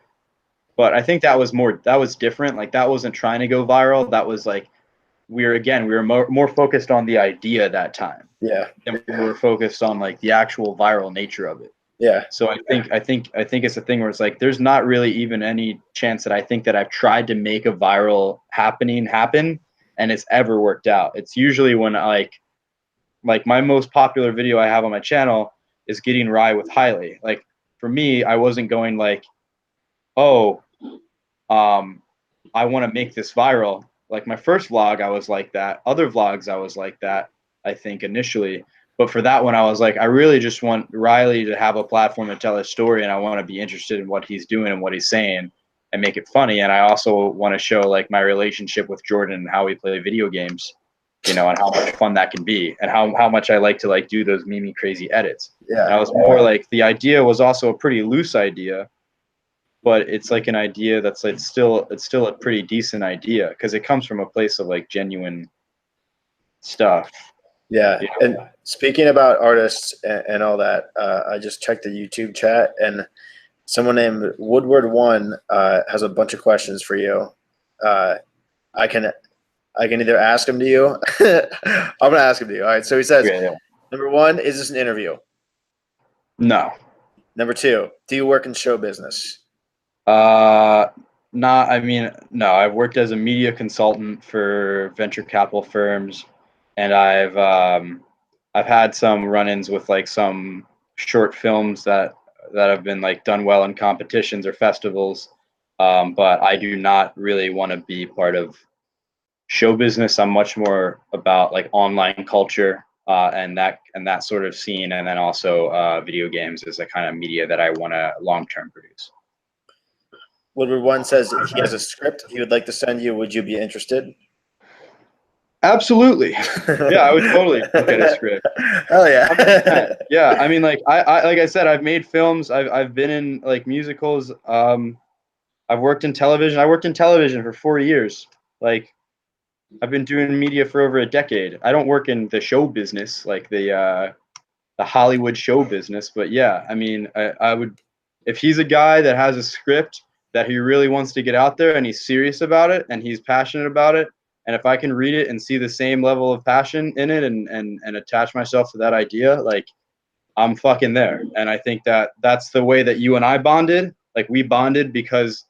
S1: But I think that was different. Like that wasn't trying to go viral. That was like, we were more focused on the idea that time.
S2: Yeah.
S1: And we were focused on like the actual viral nature of it.
S2: Yeah.
S1: So I think it's a thing where it's like, there's not really even any chance that I think that I've tried to make a viral happen and it's ever worked out. It's usually when like my most popular video I have on my channel is getting rye with Hailey. Like for me, I wasn't going like, oh, I want to make this viral. Like my first vlog, I was like that. Other vlogs, I was like that, I think initially. But for that one, I was like, I really just want Riley to have a platform to tell his story, and I want to be interested in what he's doing and what he's saying and make it funny. And I also want to show like my relationship with Jordan and how we play video games, you know, and how much fun that can be, and how much I like to like do those meme crazy edits.
S2: Yeah.
S1: And I was more like, the idea was also a pretty loose idea, but it's like an idea that's like still a pretty decent idea because it comes from a place of like genuine stuff.
S2: Yeah. You know? And speaking about artists and all that, I just checked the YouTube chat, and someone named Woodward1 has a bunch of questions for you. I can either ask them to you. I'm gonna ask them to you. All right. So he says, Number 1, is this an interview?
S1: No.
S2: Number 2, do you work in show business?
S1: I mean, no, I've worked as a media consultant for venture capital firms, and I've had some run-ins with like some short films that have been like done well in competitions or festivals. But I do not really want to be part of show business. I'm much more about like online culture, and that sort of scene, and then also video games is a kind of media that I want to long-term produce.
S2: Woodward1 says he has a script he would like to send you. Would you be interested?
S1: Absolutely. Yeah, I would totally look at a script.
S2: Oh yeah.
S1: Yeah, I mean, like I like I said, I've made films. I've been in like musicals. I've worked in television. I worked in television for 4 years. Like, I've been doing media for over a decade. I don't work in the show business, like the Hollywood show business. But yeah, I mean, I would, if he's a guy that has a script that he really wants to get out there and he's serious about it and he's passionate about it, and if I can read it and see the same level of passion in it and attach myself to that idea, like, I'm fucking there. And I think that that's the way that you and I bonded. Like, we bonded because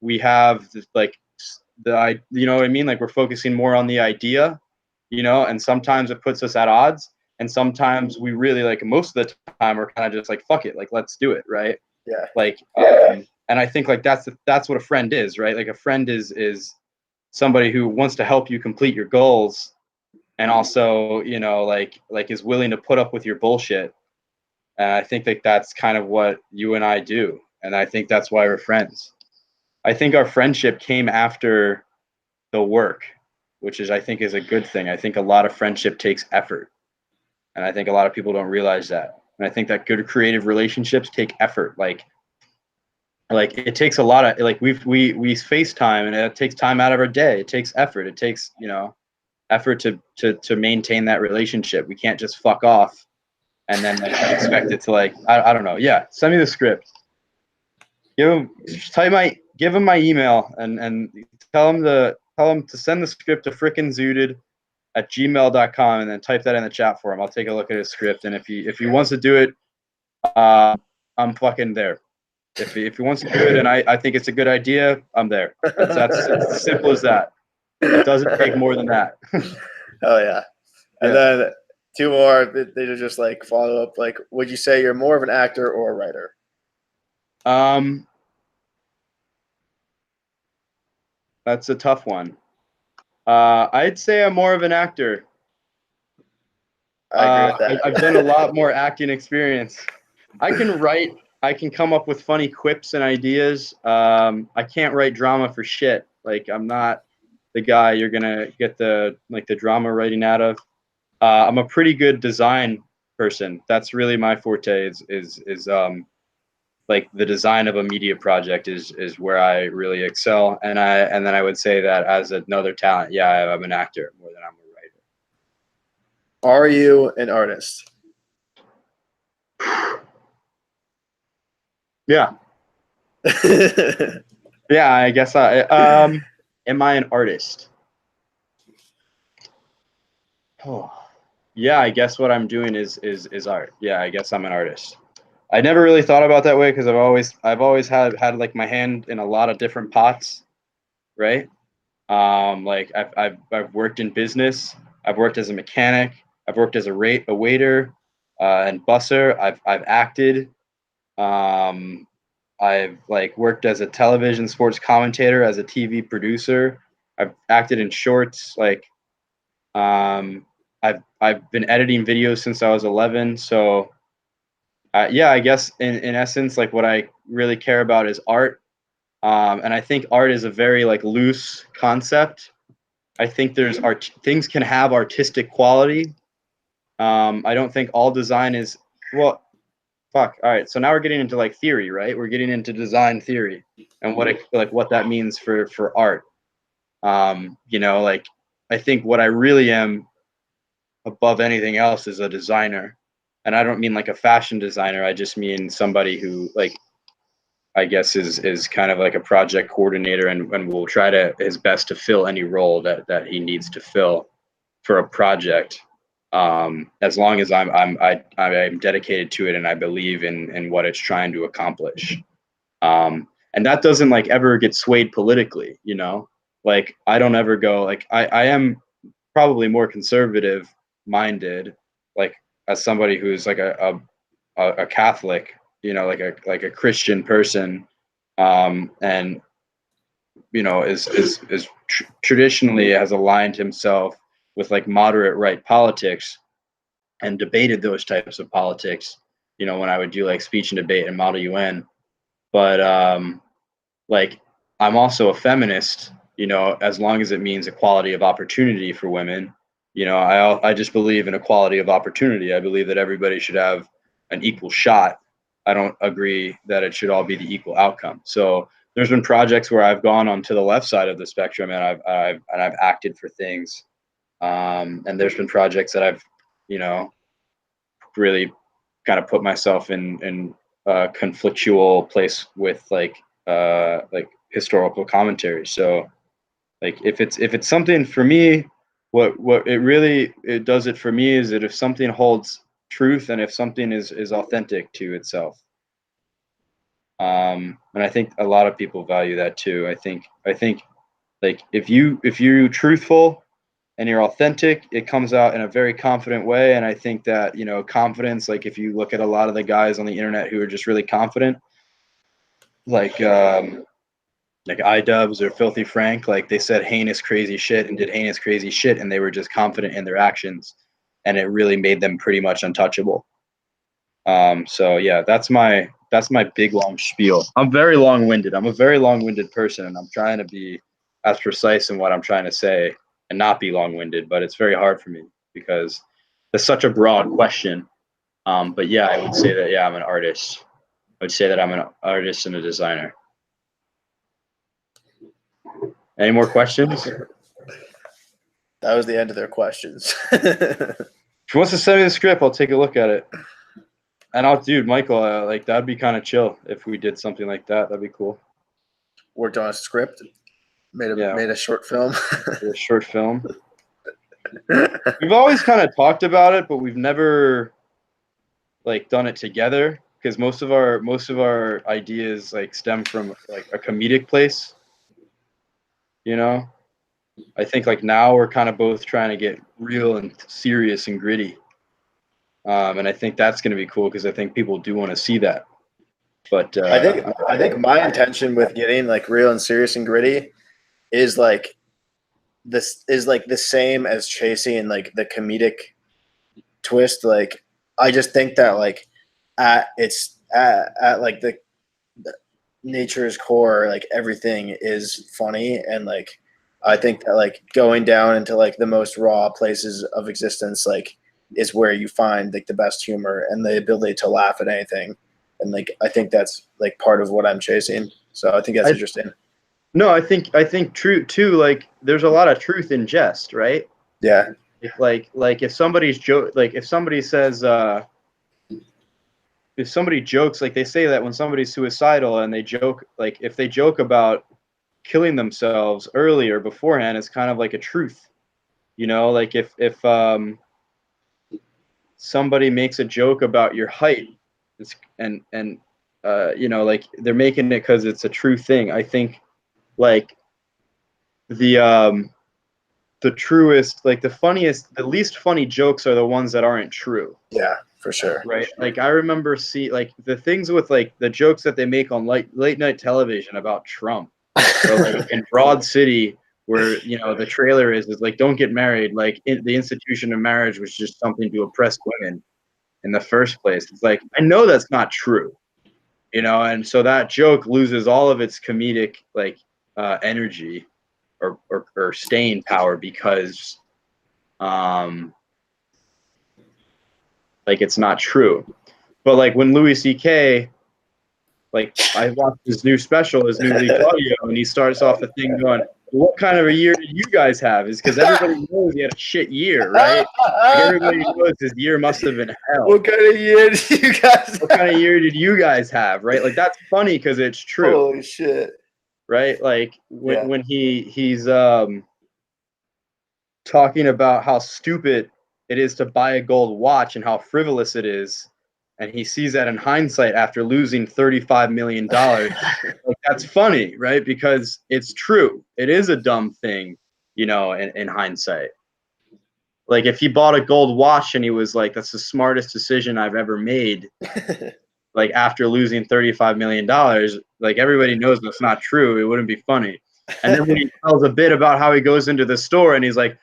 S1: we have this, like, you know what I mean? Like, we're focusing more on the idea, you know, and sometimes it puts us at odds. And sometimes we really, like, most of the time we're kind of just like, fuck it, like, let's do it. Right.
S2: Yeah.
S1: Like, and I think like that's what a friend is, right? Like, a friend is somebody who wants to help you complete your goals, and also, you know, like is willing to put up with your bullshit. And I think that that's kind of what you and I do, and I think that's why we're friends. I think our friendship came after the work, which is, I think, is a good thing. I think a lot of friendship takes effort, and I think a lot of people don't realize that. And I think that good creative relationships take effort. Like it takes a lot of, like, we FaceTime, and it takes time out of our day. It takes effort. It takes, you know, effort to maintain that relationship. We can't just fuck off and then like expect it to, like, I don't know. Yeah, send me the script. Tell
S3: give him my email and tell him to send the script to frickinzooted@gmail.com and then type that in the chat for him. I'll take a look at his script, and if he wants to do it, I'm fucking there. If he wants to do it and I think it's a good idea, I'm there. It's as simple as that. It doesn't take more than that.
S2: Oh yeah. And then 2 more. They just like follow up. Like, would you say you're more of an actor or a writer?
S3: That's a tough one. I'd say I'm more of an actor.
S2: I agree with that.
S3: I've done a lot more acting experience. I can write. I can come up with funny quips and ideas. I can't write drama for shit. Like, I'm not the guy you're gonna get the drama writing out of. I'm a pretty good design person. That's really my forte. Is like the design of a media project is where I really excel. And then I would say that as another talent, yeah, I'm an actor more than I'm a writer.
S2: Are you an artist?
S3: Yeah. Yeah, I guess I am I an artist? Oh. Yeah, I guess what I'm doing is art. Yeah, I guess I'm an artist. I never really thought about that way because I've always had like my hand in a lot of different pots, right? Like I've worked in business. I've worked as a mechanic. I've worked as a waiter and busser. I've acted. I've like worked as a television sports commentator, as a TV producer. I've acted in shorts. Like I've been editing videos since I was 11. So yeah, I guess in essence, like what I really care about is art. And I think art is a very like loose concept. I think things can have artistic quality. I don't think all design is well. Fuck. All right. So now we're getting into like theory, right? We're getting into design theory and what that means for art. Like I think what I really am above anything else is a designer, and I don't mean like a fashion designer. I just mean somebody who like I guess is kind of like a project coordinator and will try his best to fill any role that he needs to fill for a project. As long as I'm dedicated to it and I believe in what it's trying to accomplish. And that doesn't like ever get swayed politically, like I don't ever go like I am probably more conservative minded, like as somebody who's like a Catholic, like a Christian person, and is traditionally has aligned himself with like moderate right politics and debated those types of politics, when I would do like speech and debate in Model UN. But like I'm also a feminist, as long as it means equality of opportunity for women. I just believe in equality of opportunity. I believe that everybody should have an equal shot. I don't agree that it should all be the equal outcome. So there's been projects where I've gone onto the left side of the spectrum and I've acted for things. And there's been projects that I've, really kind of put myself in a conflictual place with like historical commentary. So like if it's something for me, what it does it for me is that if something holds truth and if something is authentic to itself. And I think a lot of people value that too. I think like if you're truthful and you're authentic, it comes out in a very confident way. And I think that, confidence, like if you look at a lot of the guys on the internet who are just really confident, like iDubbbz or Filthy Frank, like they said heinous crazy shit and did heinous crazy shit, and they were just confident in their actions, and it really made them pretty much untouchable. So yeah, that's my big long spiel. I'm very long-winded. I'm a very long-winded person, and I'm trying to be as precise in what I'm trying to say and not be long-winded, but it's very hard for me because it's such a broad question. But yeah, I would say that, yeah, I'm an artist. I would say that I'm an artist and a designer. Any more questions?
S2: That was the end of their questions.
S3: If he wants to send me the script, I'll take a look at it. And dude, Michael, like that'd be kind of chill if we did something like that. That'd be cool.
S2: worked on a script, made a short film.
S3: A short film. We've always kind of talked about it, but we've never like done it together because most of our ideas like stem from like a comedic place. You know, I think like now we're kind of both trying to get real and serious and gritty. And I think that's going to be cool because I think people do want to see that. But
S2: I think my intention with getting like real and serious and gritty is like this is like the same as chasing like the comedic twist. Like I just think that like at like the nature's core, like everything is funny, and like I think that like going down into like the most raw places of existence like is where you find like the best humor and the ability to laugh at anything. And like I think that's like part of what I'm chasing. So I think that's interesting.
S3: No, I think true too. Like there's a lot of truth in jest, right?
S2: Yeah.
S3: Like if somebody's if somebody says if somebody jokes, like they say that when somebody's suicidal and they joke, like if they joke about killing themselves early or beforehand, it's kind of like a truth, you know, like if somebody makes a joke about your height, and you know, like they're making it because it's a true thing. I think like the truest, like the funniest, the least funny jokes are the ones that aren't true.
S2: Yeah, for sure.
S3: Right. Like I remember like the things with like the jokes that they make on late night television about Trump. So like in Broad City, where you know the trailer is like don't get married. Like the institution of marriage was just something to oppress women in the first place. It's like I know that's not true, you know, and so that joke loses all of its comedic like energy or staying power because like it's not true. But like when Louis C.K. like I watched his new special, his new leaked audio, and he starts off the thing going, "What kind of a year did you guys have?" Is because everybody knows he had a shit year, right? Like everybody knows his year must have been hell.
S2: What kind of year did you guys?
S3: What kind of year did you guys have, right? Like that's funny because it's true.
S2: Holy shit!
S3: Right? Like when he's talking about how stupid it is to buy a gold watch and how frivolous it is, and he sees that in hindsight after losing $35 million. Like, that's funny, right? Because it's true. It is a dumb thing, you know, in hindsight. Like if he bought a gold watch and he was like, that's the smartest decision I've ever made, like after losing $35 million, like everybody knows that's not true. It wouldn't be funny. And then when he tells a bit about how he goes into the store and he's like,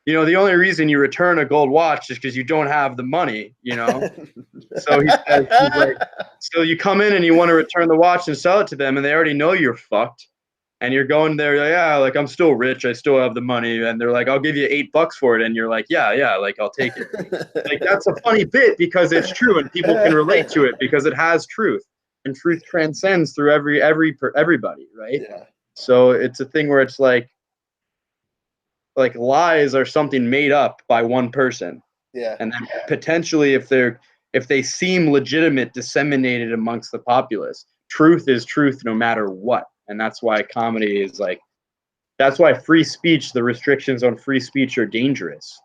S3: you know, the only reason you return a gold watch is because you don't have the money, you know? So he's like, so you come in and you want to return the watch and sell it to them and they already know you're fucked. And you're going there, like, yeah, like I'm still rich. I still have the money. And they're like, I'll give you $8 for it. And you're like, yeah, like I'll take it. Like that's a funny bit because it's true and people can relate to it because it has truth. And truth transcends through everybody, right?
S2: Yeah.
S3: So it's a thing where it's like lies are something made up by one person.
S2: Yeah.
S3: And then potentially if they seem legitimate, disseminated amongst the populace, truth is truth no matter what. And that's why comedy is like, that's why free speech, the restrictions on free speech are dangerous.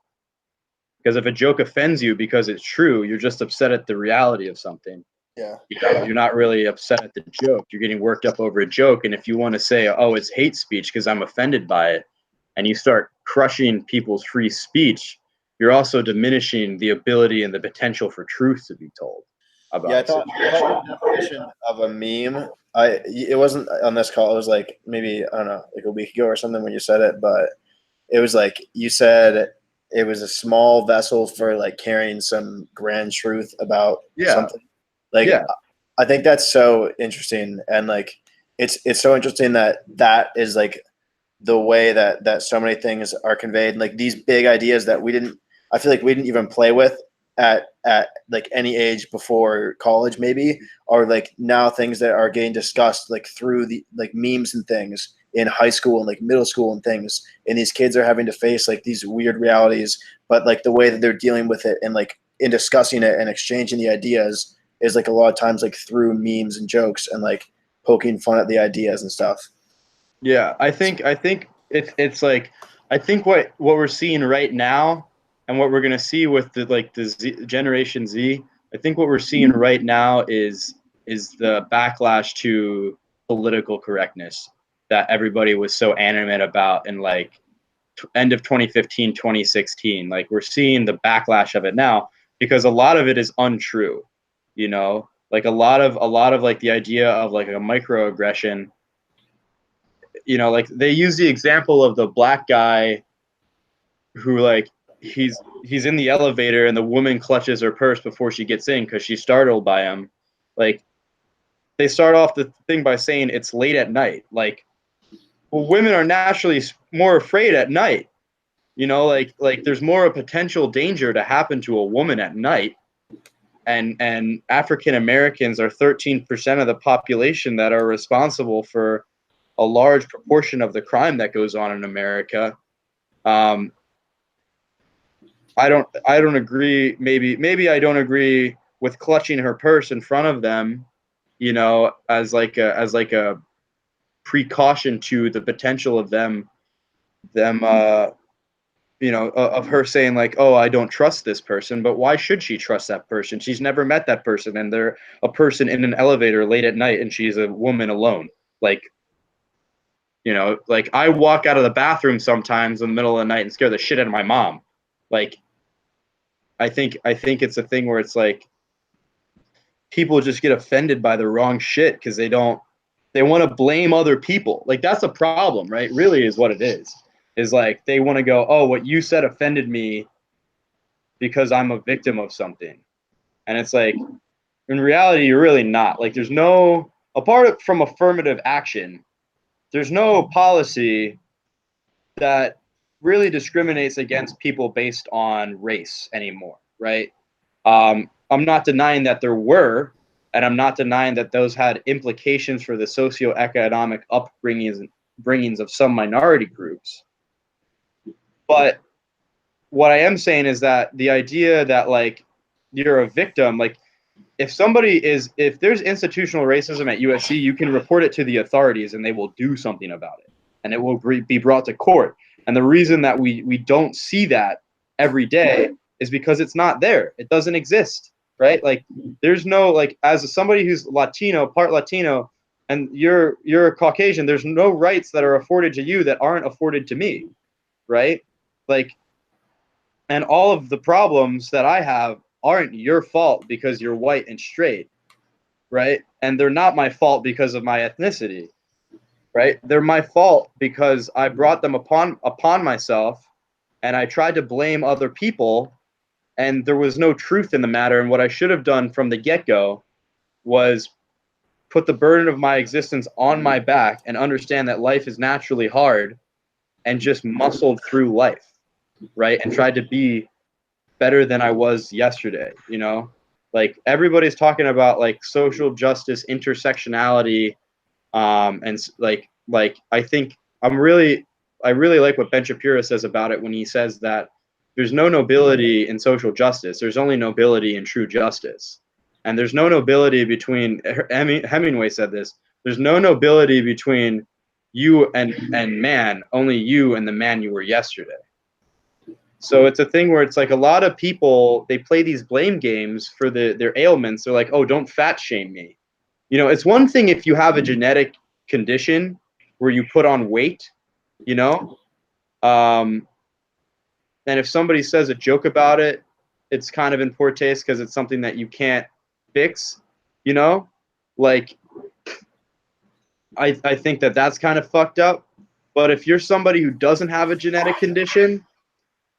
S3: Because if a joke offends you because it's true, you're just upset at the reality of something.
S2: Yeah.
S3: You know, you're not really upset at the joke. You're getting worked up over a joke. And if you want to say, oh, it's hate speech because I'm offended by it, and you start crushing people's free speech, you're also diminishing the ability and the potential for truth to be told about.
S2: Yeah, I thought the definition of a meme, it wasn't on this call. It was like maybe, I don't know, like a week ago or something when you said it, but it was like you said it was a small vessel for like carrying some grand truth about something. Like, I think that's so interesting, and like it's so interesting that is like the way that so many things are conveyed, like these big ideas that I feel like we didn't even play with at like any age before college maybe, are like now things that are getting discussed like through the like memes and things in high school and like middle school and things, and these kids are having to face like these weird realities, but like the way that they're dealing with it and like in discussing it and exchanging the ideas is like a lot of times like through memes and jokes and like poking fun at the ideas and stuff.
S3: Yeah, I think it's like I think what we're seeing right now and what we're gonna see with the Generation Z. I think what we're seeing right now is the backlash to political correctness that everybody was so animate about in like end of 2015, 2016. Like we're seeing the backlash of it now because a lot of it is untrue. You know, like a lot of like the idea of like a microaggression, you know, like they use the example of the black guy who like he's in the elevator and the woman clutches her purse before she gets in because she's startled by him. Like they start off the thing by saying it's late at night. Like, well, women are naturally more afraid at night. You know, like there's more a potential danger to happen to a woman at night. And African Americans are 13% of the population that are responsible for a large proportion of the crime that goes on in America. Um, I don't agree. Maybe I don't agree with clutching her purse in front of them, you know, as like a precaution to the potential of them you know, of her saying like, oh, I don't trust this person. But why should she trust that person? She's never met that person, and they're a person in an elevator late at night, and she's a woman alone. Like, you know, like I walk out of the bathroom sometimes in the middle of the night and scare the shit out of my mom. Like, I think it's a thing where it's like people just get offended by the wrong shit because they want to blame other people. Like that's a problem, right? Really is what it is. Is like they want to go, oh, what you said offended me because I'm a victim of something. And it's like in reality you're really not. Like there's no apart from affirmative action, there's no policy that really discriminates against people based on race anymore, right? I'm not denying that there were, and I'm not denying that those had implications for the socioeconomic upbringings of some minority groups. But what I am saying is that the idea that like you're a victim, like if there's institutional racism at USC, you can report it to the authorities and they will do something about it, and it will be brought to court. And the reason that we don't see that every day is because it's not there. It doesn't exist, right? Like there's no like as somebody who's Latino, part Latino, and you're Caucasian, there's no rights that are afforded to you that aren't afforded to me, right? Like and all of the problems that I have aren't your fault because you're white and straight, right? And they're not my fault because of my ethnicity, right? They're my fault because I brought them upon myself and I tried to blame other people and there was no truth in the matter. And what I should have done from the get-go was put the burden of my existence on my back and understand that life is naturally hard and just muscled through life, right? And tried to be better than I was yesterday, you know? Like everybody's talking about like social justice, intersectionality, and like I really like what Ben Shapiro says about it when he says that there's no nobility in social justice. There's only nobility in true justice. And there's no nobility between Hemingway said this. There's no nobility between you and man, only you and the man you were yesterday. So it's a thing where it's like a lot of people they play these blame games for their ailments. They're like, oh, don't fat shame me. You know, it's one thing if you have a genetic condition where you put on weight, you know, and if somebody says a joke about it, it's kind of in poor taste because it's something that you can't fix, you know, like I think that that's kind of fucked up. But if you're somebody who doesn't have a genetic condition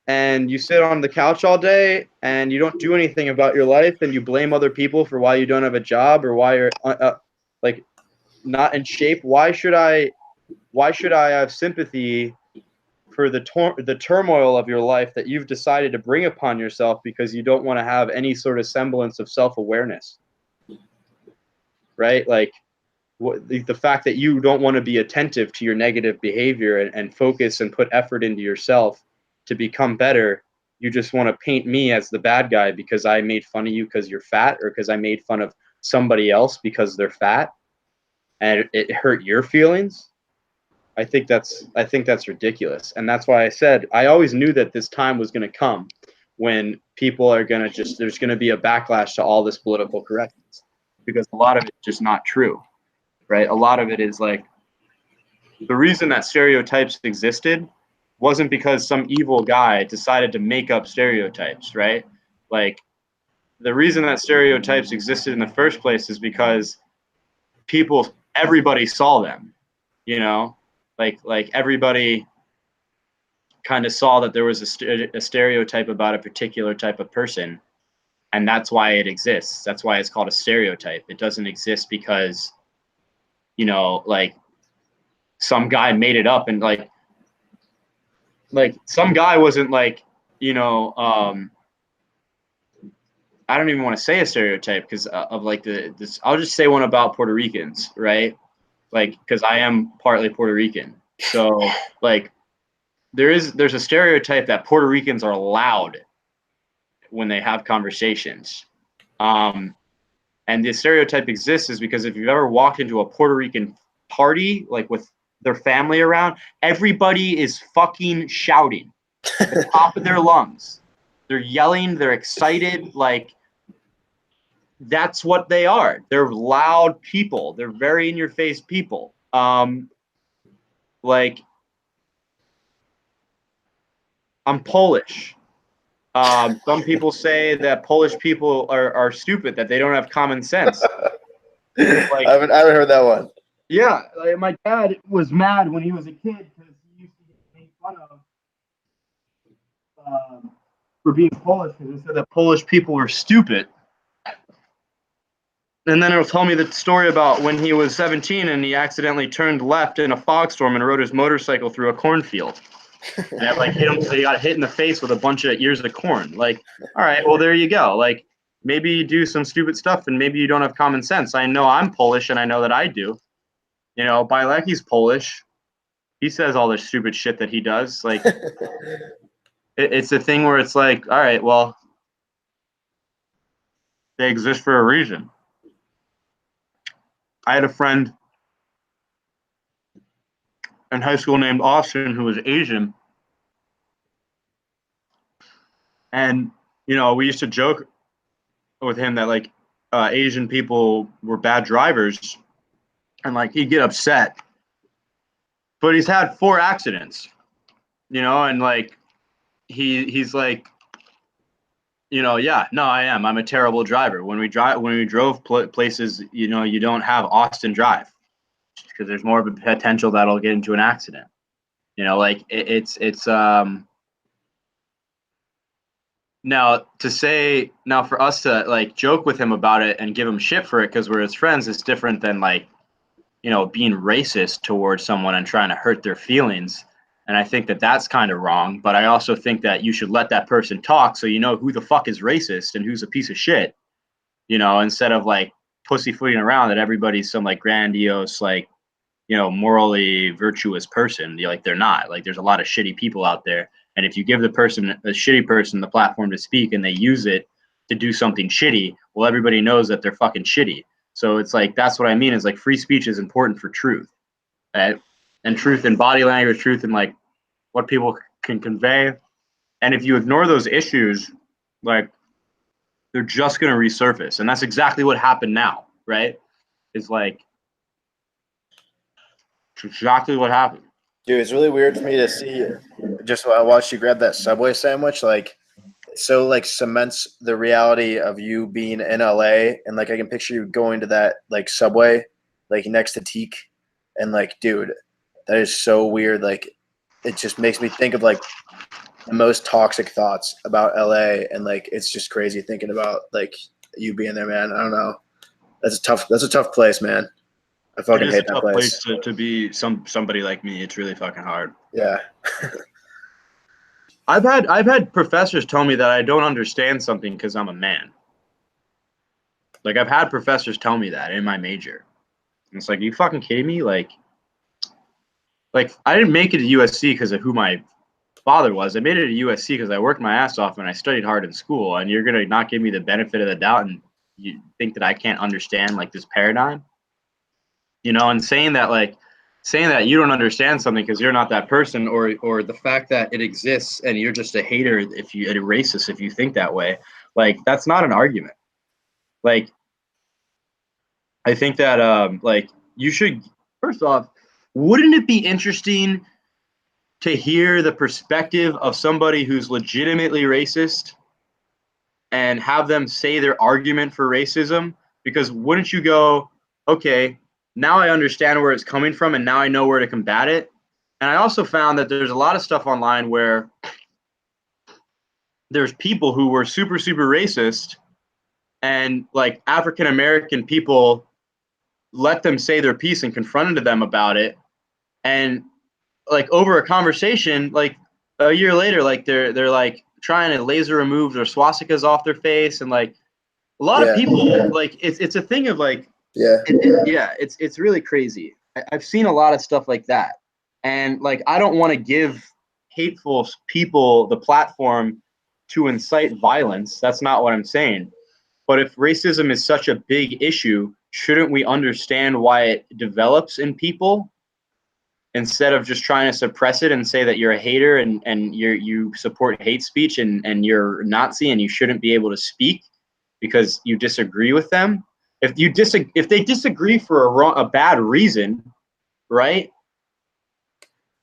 S3: and you sit on the couch all day and you don't do anything about your life and you blame other people for why you don't have a job or why you're like not in shape, why should I have sympathy for the turmoil of your life that you've decided to bring upon yourself because you don't want to have any sort of semblance of self-awareness, right? Like the fact that you don't want to be attentive to your negative behavior and focus and put effort into yourself to become better. You just want to paint me as the bad guy because I made fun of you because you're fat or because I made fun of somebody else because they're fat and it hurt your feelings. I think that's ridiculous. And that's why I said I always knew that this time was going to come when people are going to there's going to be a backlash to all this political correctness, because a lot of it's just not true, right? A lot of it is like, the reason that stereotypes existed wasn't because some evil guy decided to make up stereotypes, right? Like, the reason that stereotypes existed in the first place is because everybody saw them, you know, like everybody kind of saw that there was a stereotype about a particular type of person, and that's why it exists. That's why it's called a stereotype. It doesn't exist because, you know, like some guy made it up, and like some guy wasn't like, you know, I don't even want to say a stereotype because of like this. I'll just say one about Puerto Ricans, right? Like, because I am partly Puerto Rican, so like there's a stereotype that Puerto Ricans are loud when they have conversations, and the stereotype exists is because if you've ever walked into a Puerto Rican party, like with their family around, everybody is fucking shouting at the top of their lungs. They're yelling. They're excited. Like, that's what they are. They're loud people. They're very in-your-face people. Like, I'm Polish. Some people say that Polish people are stupid, that they don't have common sense.
S2: Like, I haven't heard that one.
S3: Yeah, like my dad was mad when he was a kid because he used to get made fun of for being Polish, because he said that Polish people were stupid. And then he'll tell me the story about when he was 17 and he accidentally turned left in a fog storm and rode his motorcycle through a cornfield. And it like hit him, so he got hit in the face with a bunch of ears of corn. Like, all right, well, there you go. Like, maybe you do some stupid stuff and maybe you don't have common sense. I know I'm Polish and I know that I do. You know, Bilecki's Polish. He says all this stupid shit that he does. Like, it's a thing where it's like, all right, well, they exist for a reason. I had a friend in high school named Austin who was Asian. And, you know, we used to joke with him that, like, Asian people were bad drivers. And, like, he'd get upset. But he's had 4 accidents, you know, and, like, he's like, you know, yeah, no, I'm a terrible driver. When we drove places, you know, you don't have Austin drive because there's more of a potential that I'll get into an accident. You know, like it's now for us to like joke with him about it and give him shit for it because we're his friends is different than like, you know, being racist towards someone and trying to hurt their feelings. And I think that that's kind of wrong, but I also think that you should let that person talk so you know who the fuck is racist and who's a piece of shit, you know, instead of like pussyfooting around that everybody's some like grandiose, like, you know, morally virtuous person. Like, they're not. Like, there's a lot of shitty people out there. And if you give a shitty person the platform to speak and they use it to do something shitty, well, everybody knows that they're fucking shitty. So it's like, that's what I mean is like free speech is important for truth. Right? And truth in body language, truth in like what people can convey. And if you ignore those issues, like, they're just going to resurface. And that's exactly what happened now, right? It's like, it's exactly what happened.
S2: Dude, it's really weird for me to see, just while I watched you grab that Subway sandwich, like, it so like cements the reality of you being in LA. And like, I can picture you going to that like Subway, like next to Teak. And like, dude, that is so weird. Like, it just makes me think of like the most toxic thoughts about LA. And like, it's just crazy thinking about like you being there, man. I don't know. That's a tough place, man. I fucking hate that place.
S3: To be somebody like me. It's really fucking hard.
S2: Yeah.
S3: I've had professors tell me that I don't understand something because I'm a man. Like, I've had professors tell me that in my major. And it's like, are you fucking kidding me? Like I didn't make it to USC because of who my father was. I made it to USC because I worked my ass off and I studied hard in school. And you're gonna not give me the benefit of the doubt and you think that I can't understand like this paradigm? You know, and saying saying that you don't understand something because you're not that person, or the fact that it exists and you're just a hater if you, a racist if you think that way, like that's not an argument. Like I think that like you should, first off, wouldn't it be interesting to hear the perspective of somebody who's legitimately racist and have them say their argument for racism? Because wouldn't you go, okay, now I understand where it's coming from and now I know where to combat it. And I also found that there's a lot of stuff online where there's people who were super, super racist, and like African American people let them say their piece and confronted them about it. And like over a conversation, like a year later, like they're like trying to laser remove their swastikas off their face, and like a lot of people, like it's a thing of like it's really crazy. I've seen a lot of stuff like that, and like I don't want to give hateful people the platform to incite violence. That's not what I'm saying. But if racism is such a big issue, shouldn't we understand why it develops in people instead of just trying to suppress it and say that you're a hater and you support hate speech and you're Nazi and you shouldn't be able to speak because you disagree with them? If they disagree for a bad reason, right?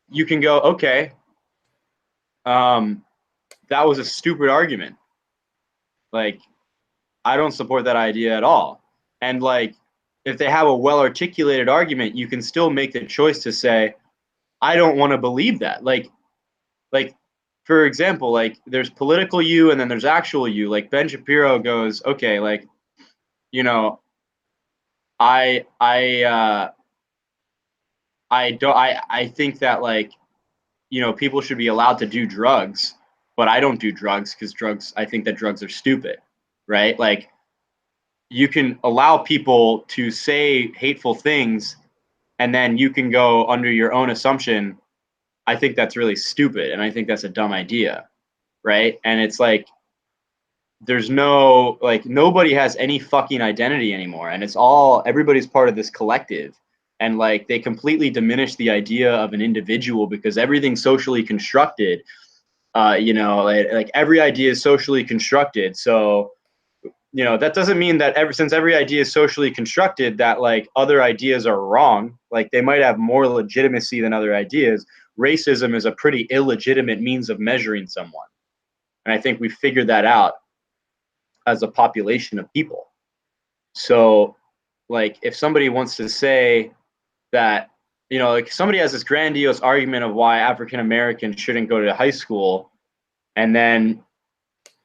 S3: You can go, okay, that was a stupid argument. Like, I don't support that idea at all. And like, if they have a well-articulated argument, you can still make the choice to say, I don't want to believe that. Like, for example, like there's political you and then there's actual you. Like Ben Shapiro goes, okay, like, you know, I think that like, you know, people should be allowed to do drugs, but I don't do drugs because I think that drugs are stupid, right? Like, you can allow people to say hateful things, and then you can go under your own assumption, I think that's really stupid, and I think that's a dumb idea, right? And it's like, there's no, like, nobody has any fucking identity anymore, and it's all, everybody's part of this collective, and like they completely diminish the idea of an individual because everything's socially constructed. You know, like every idea is socially constructed, so you know that doesn't mean that since every idea is socially constructed that like other ideas are wrong. Like they might have more legitimacy than other ideas. Racism is a pretty illegitimate means of measuring someone, and I think we figured that out as a population of people. So like if somebody wants to say that, you know, like somebody has this grandiose argument of why African Americans shouldn't go to high school, and then,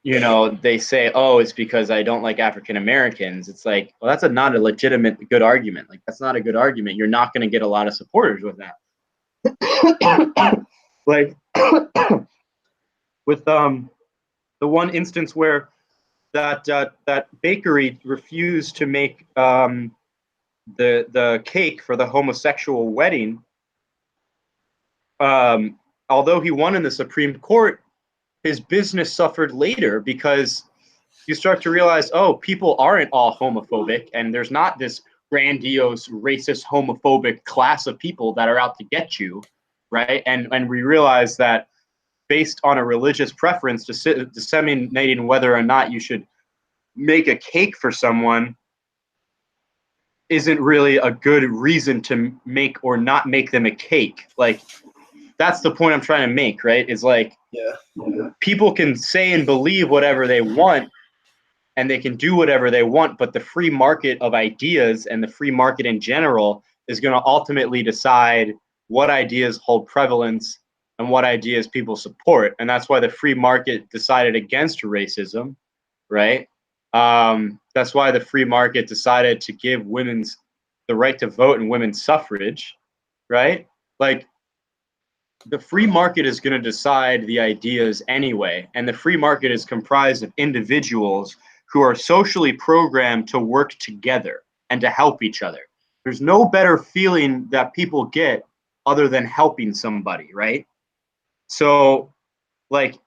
S3: you know, they say, oh, it's because I don't like African Americans. It's like, well, that's not a legitimate good argument. Like that's not a good argument. You're not going to get a lot of supporters with that. Like with the one instance where that bakery refused to make the cake for the homosexual wedding, although he won in the Supreme Court, his business suffered later because you start to realize, oh, people aren't all homophobic, and there's not this grandiose racist homophobic class of people that are out to get you, right? And we realize that based on a religious preference, disseminating whether or not you should make a cake for someone isn't really a good reason to make or not make them a cake. Like that's the point I'm trying to make, right? Is like, people can say and believe whatever they want, and they can do whatever they want, but the free market of ideas and the free market in general is going to ultimately decide what ideas hold prevalence and what ideas people support. And that's why the free market decided against racism, right? That's why the free market decided to give women the right to vote and women's suffrage, right? Like, the free market is going to decide the ideas anyway, and the free market is comprised of individuals who are socially programmed to work together and to help each other. There's no better feeling that people get other than helping somebody, right? So, like,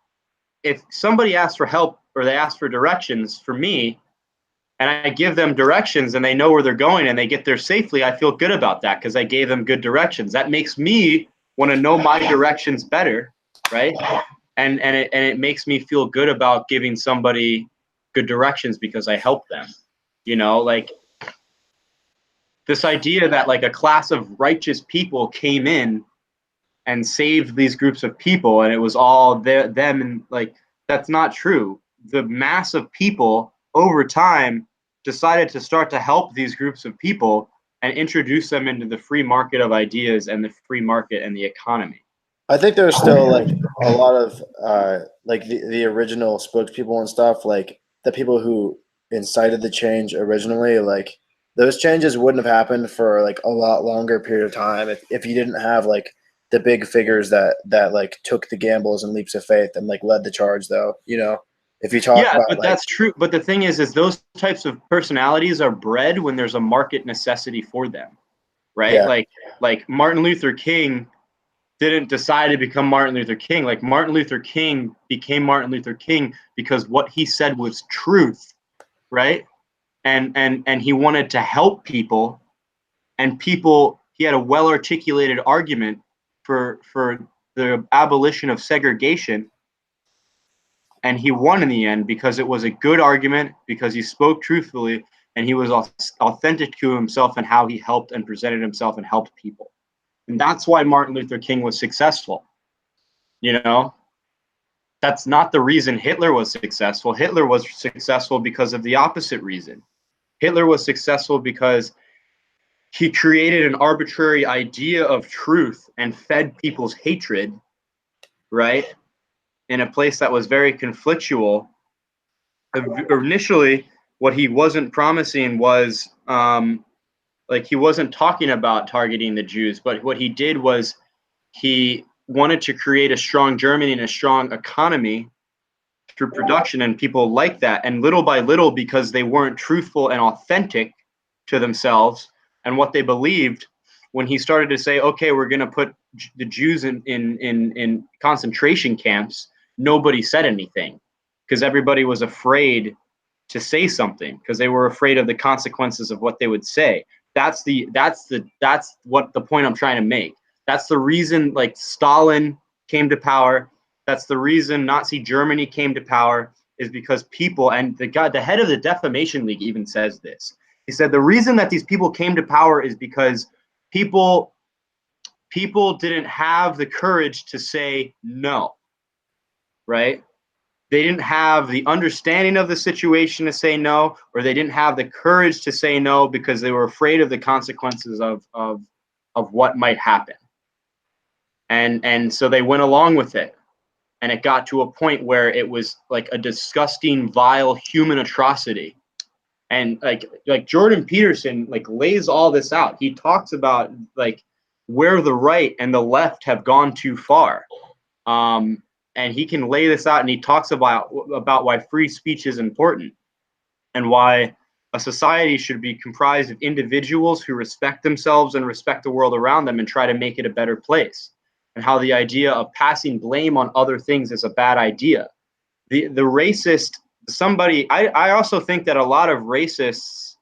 S3: if somebody asks for help or they ask for directions for me, and I give them directions and they know where they're going and they get there safely, I feel good about that because I gave them good directions. That makes me want to know my directions better, right? And it makes me feel good about giving somebody good directions because I help them. You know, like this idea that like a class of righteous people came in and saved these groups of people and it was all them, and like that's not true. The mass of people over time decided to start to help these groups of people and introduce them into the free market of ideas and the free market and the economy.
S2: I think there's still like a lot of like the original spokespeople and stuff, like the people who incited the change originally, like those changes wouldn't have happened for like a lot longer period of time if you didn't have like the big figures that like took the gambles and leaps of faith and like led the charge, though. You know, if you talk about
S3: but
S2: like,
S3: that's true. But the thing is those types of personalities are bred when there's a market necessity for them, right?
S2: yeah,
S3: Like Martin Luther King didn't decide to become Martin Luther King. Like Martin Luther King became Martin Luther King because what he said was truth, right? And he wanted to help people, and people. He had a well articulated argument for the abolition of segregation, and he won in the end because it was a good argument, because he spoke truthfully, and he was authentic to himself and how he helped and presented himself and helped people. And that's why Martin Luther King was successful. You know, that's not the reason Hitler was successful. Hitler was successful because of the opposite reason. Hitler was successful because he created an arbitrary idea of truth and fed people's hatred, right? In a place that was very conflictual. Initially, what he wasn't promising was like he wasn't talking about targeting the Jews, but what he did was he wanted to create a strong Germany and a strong economy through production, and people like that. And little by little, because they weren't truthful and authentic to themselves and what they believed, when he started to say, okay, we're going to put the Jews in concentration camps, nobody said anything because everybody was afraid to say something because they were afraid of the consequences of what they would say. That's what the point I'm trying to make. That's the reason like Stalin came to power. That's the reason Nazi Germany came to power, is because people, and the head of the Defamation League even says this. He said the reason that these people came to power is because people didn't have the courage to say no, right? They didn't have the understanding of the situation to say no, or they didn't have the courage to say no because they were afraid of the consequences of what might happen. And so they went along with it. And it got to a point where it was like a disgusting, vile human atrocity. And like Jordan Peterson like lays all this out. He talks about like where the right and the left have gone too far. And he can lay this out, and he talks about why free speech is important and why a society should be comprised of individuals who respect themselves and respect the world around them and try to make it a better place, and how the idea of passing blame on other things is a bad idea. The racist, I also think that a lot of racists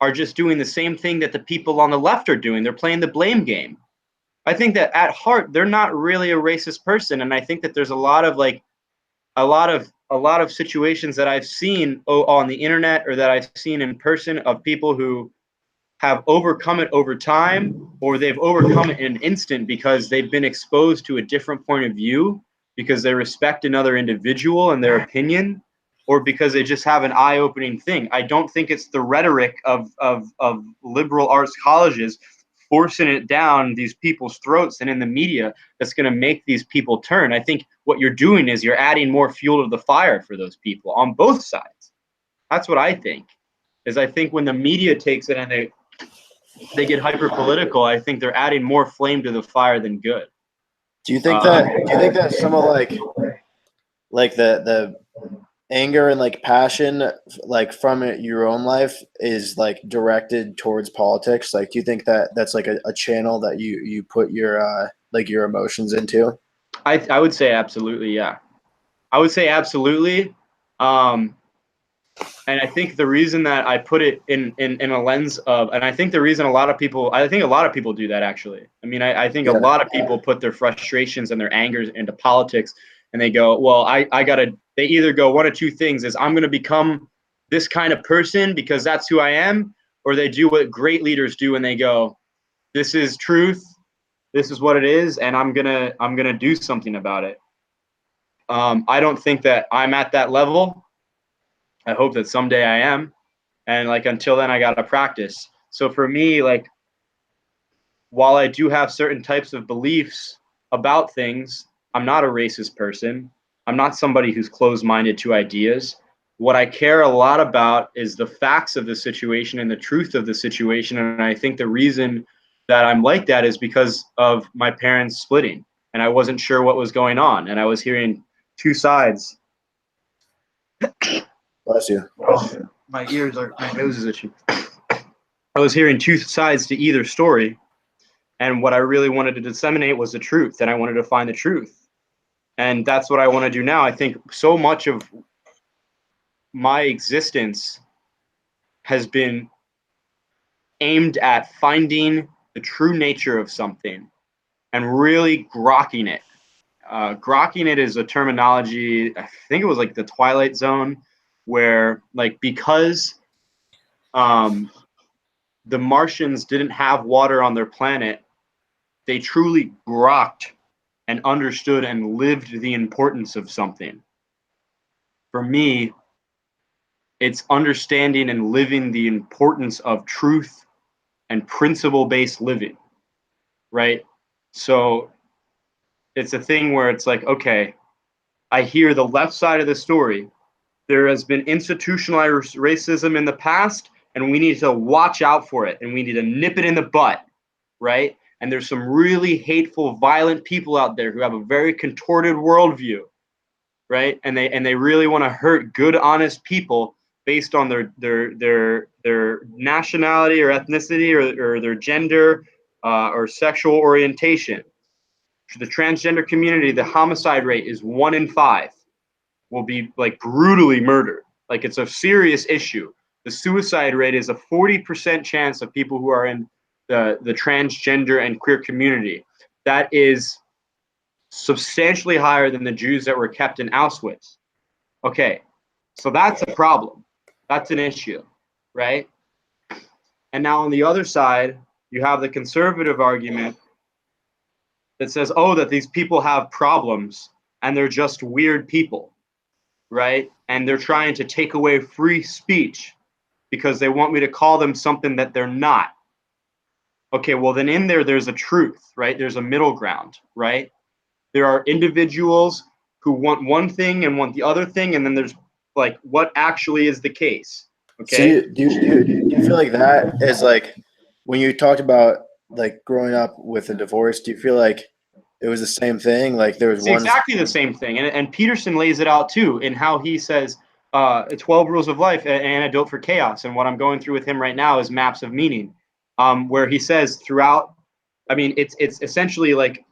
S3: are just doing the same thing that the people on the left are doing. They're playing the blame game. I think that at heart they're not really a racist person, and I think that there's a lot of situations that I've seen on the internet or that I've seen in person of people who have overcome it over time, or they've overcome it in an instant because they've been exposed to a different point of view, because they respect another individual and their opinion, or because they just have an eye-opening thing. I don't think it's the rhetoric of liberal arts colleges forcing it down these people's throats and in the media that's going to make these people turn. I think what you're doing is you're adding more fuel to the fire for those people on both sides. That's what I think. I think when the media takes it and they get hyper political, I think they're adding more flame to the fire than good.
S2: Do you think that some of like the anger and like passion like from your own life is like directed towards politics? Like, do you think that that's like a channel that you put your like your emotions into?
S3: I would say absolutely, yeah. I would say absolutely. And I think the reason that I put it in a lens of, and I think the reason a lot of people do that actually. I mean, I think a lot of people put their frustrations and their angers into politics, and they go, well, they either go one of two things: is I'm going to become this kind of person because that's who I am, or they do what great leaders do and they go, this is truth, this is what it is, and I'm gonna do something about it. I don't think that I'm at that level. I hope that someday I am, and like until then, I gotta practice. So for me, like, while I do have certain types of beliefs about things, I'm not a racist person. I'm not somebody who's closed-minded to ideas. What I care a lot about is the facts of the situation and the truth of the situation. And I think the reason that I'm like that is because of my parents splitting, and I wasn't sure what was going on, and I was hearing two sides.
S2: Bless you.
S3: My nose is itchy. I was hearing two sides to either story, and what I really wanted to disseminate was the truth, and I wanted to find the truth. And that's what I want to do now. I think so much of my existence has been aimed at finding the true nature of something and really grokking it. Grokking it is a terminology, I think it was like the Twilight Zone, where like because the Martians didn't have water on their planet, they truly grokked and understood and lived the importance of something. For me, it's understanding and living the importance of truth and principle-based living, right? So it's a thing where it's like, okay, I hear the left side of the story. There has been institutionalized racism in the past, and we need to watch out for it, and we need to nip it in the butt, right? And there's some really hateful, violent people out there who have a very contorted worldview, right? And they really want to hurt good, honest people based on their nationality or ethnicity or their gender or sexual orientation. For the transgender community, the homicide rate is 1 in 5 will be like brutally murdered. Like it's a serious issue. The suicide rate is a 40% chance of people who are in the transgender and queer community. That is substantially higher than the Jews that were kept in Auschwitz. Okay, so that's a problem. That's an issue, right? And now on the other side, you have the conservative argument that says, oh, that these people have problems and they're just weird people, right? And they're trying to take away free speech because they want me to call them something that they're not. Okay, well then in there's a truth, right? There's a middle ground, right? There are individuals who want one thing and want the other thing, and then there's like what actually is the case. Okay.
S2: So do you feel like that is like when you talked about like growing up with a divorce? Do you feel like it was the same thing? Like there was
S3: It's exactly the same thing, and Peterson lays it out too in how he says 12 rules of life, an antidote for chaos. And what I'm going through with him right now is maps of meaning, where he says throughout. I mean, it's essentially like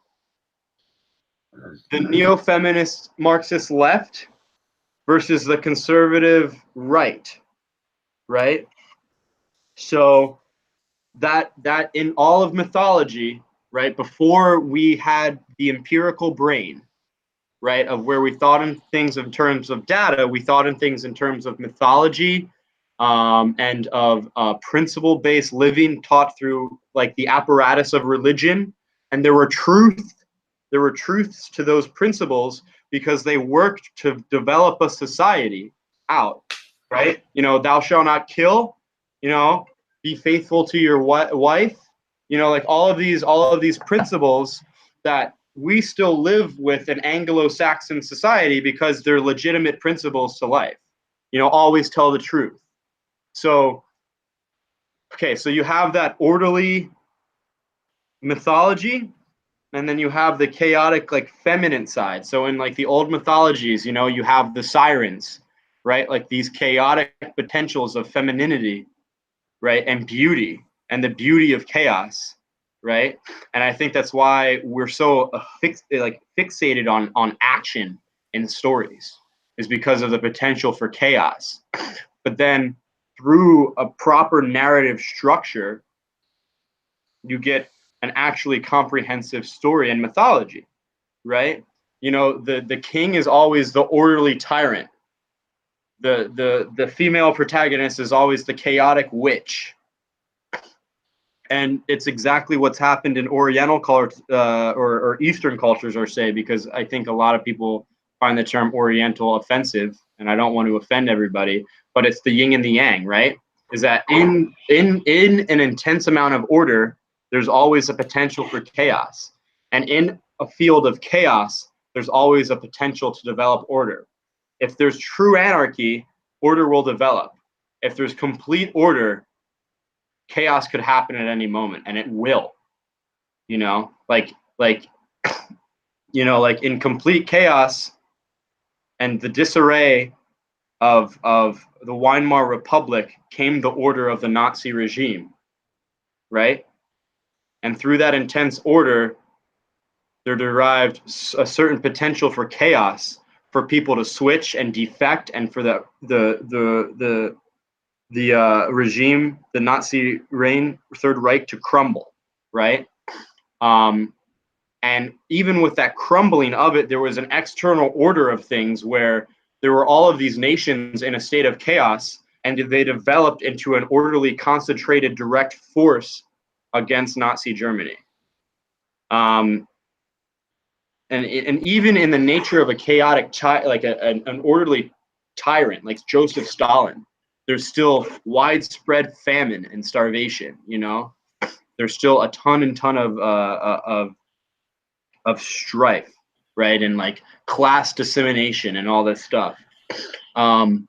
S3: the neo-feminist Marxist left versus the conservative right, right? So that in all of mythology, right, before we had the empirical brain, right, of where we thought in things in terms of data, we thought in things in terms of mythology and of principle-based living taught through like the apparatus of religion. And there were truths to those principles because they worked to develop a society out, right? You know, thou shalt not kill, you know, be faithful to your wife, you know, like all of these principles that we still live with an Anglo-Saxon society because they're legitimate principles to life. You know, always tell the truth. So, okay, so you have that orderly mythology, and then you have the chaotic, like feminine side. So in like the old mythologies, you know, you have the sirens, right? Like these chaotic potentials of femininity, right? And beauty, and the beauty of chaos, right? And I think that's why we're so fixated on action in stories, is because of the potential for chaos. but then through a proper narrative structure, you get an actually comprehensive story and mythology, right? You know, the king is always the orderly tyrant. The female protagonist is always the chaotic witch. And it's exactly what's happened in Oriental culture or Eastern cultures, or say, because I think a lot of people find the term Oriental offensive, and I don't want to offend everybody, but it's the yin and the yang, right? Is that in an intense amount of order, there's always a potential for chaos. And in a field of chaos, there's always a potential to develop order. If there's true anarchy, order will develop. If there's complete order, chaos could happen at any moment, and it will. You know, like in complete chaos and the disarray of the Weimar Republic came the order of the Nazi regime, right? And through that intense order, there derived a certain potential for chaos, for people to switch and defect, and for the regime, the Nazi reign, Third Reich, to crumble, right? And even with that crumbling of it, there was an external order of things where there were all of these nations in a state of chaos, and they developed into an orderly, concentrated, direct force against Nazi Germany. And even in the nature of a chaotic, an orderly tyrant like Joseph Stalin, there's still widespread famine and starvation. You know, there's still a ton of strife, right, and like class dissemination and all this stuff. And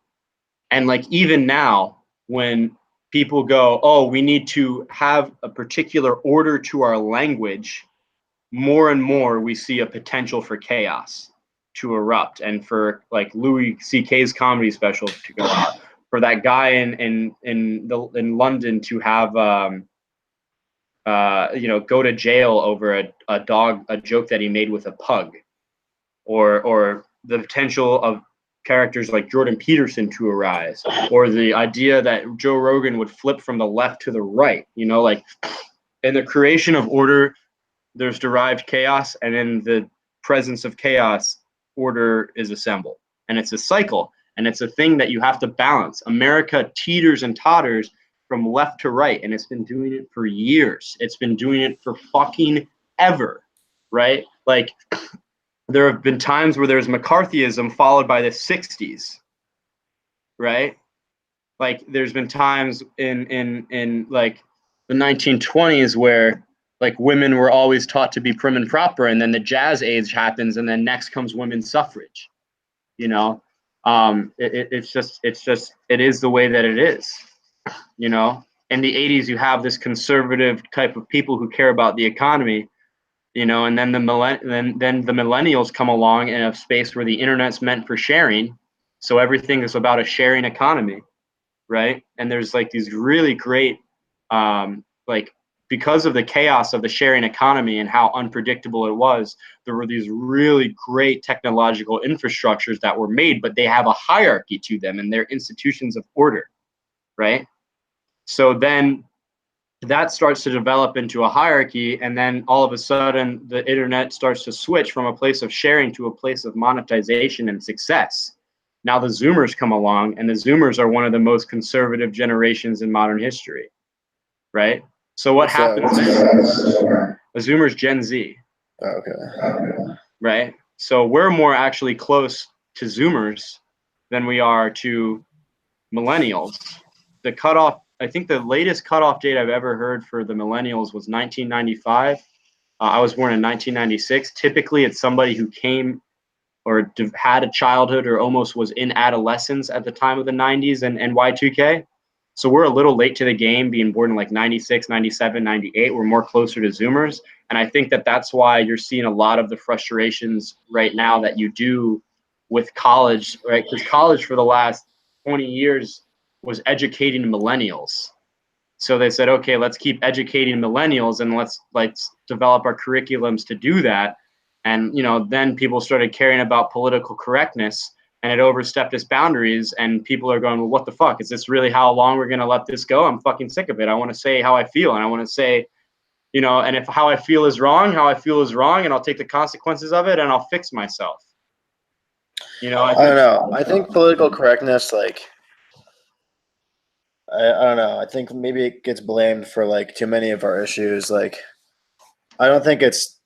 S3: like even now, when people go, oh, we need to have a particular order to our language, more and more we see a potential for chaos to erupt, and for like Louis C.K.'s comedy special to go out, for that guy in London to have go to jail over a joke that he made with a pug, or the potential of characters like Jordan Peterson to arise, or the idea that Joe Rogan would flip from the left to the right. You know, like in the creation of order, there's derived chaos, and in the presence of chaos, order is assembled. And it's a cycle, and it's a thing that you have to balance. America teeters and totters from left to right, and it's been doing it for years. It's been doing it for fucking ever, right? Like, there have been times where there's McCarthyism followed by the 60s, right? Like, there's been times in like the 1920s where like women were always taught to be prim and proper, and then the jazz age happens, and then next comes women's suffrage. You know, it is the way that it is. You know, in the 80s, you have this conservative type of people who care about the economy. You know, and then the millennials come along in a space where the internet's meant for sharing, so everything is about a sharing economy, right? And there's like these really great, like, because of the chaos of the sharing economy and how unpredictable it was, there were these really great technological infrastructures that were made, but they have a hierarchy to them, and they're institutions of order, right? So then that starts to develop into a hierarchy, and then all of a sudden the internet starts to switch from a place of sharing to a place of monetization and success. Now the Zoomers come along, and the Zoomers are one of the most conservative generations in modern history, right? So what happens is a Zoomer's Gen Z.
S2: Okay.
S3: Right? So we're more actually close to Zoomers than we are to millennials. The cutoff, I think the latest cutoff date I've ever heard for the millennials was 1995. I was born in 1996. Typically, it's somebody who came or had a childhood or almost was in adolescence at the time of the 90s and Y2K. So we're a little late to the game, being born in like 96, 97, 98. We're more closer to Zoomers. And I think that that's why you're seeing a lot of the frustrations right now that you do with college, right? Because college for the last 20 years was educating millennials. So they said, okay, let's keep educating millennials, and let's develop our curriculums to do that. And, you know, then people started caring about political correctness, and it overstepped its boundaries, and people are going, well, what the fuck? Is this really how long we're going to let this go? I'm fucking sick of it. I want to say how I feel, and I want to say, you know, and if how I feel is wrong, how I feel is wrong, and I'll take the consequences of it, and I'll fix myself. You know,
S2: I don't know. I think political correctness, like, I don't know. I think maybe it gets blamed for like too many of our issues. Like, I don't think it's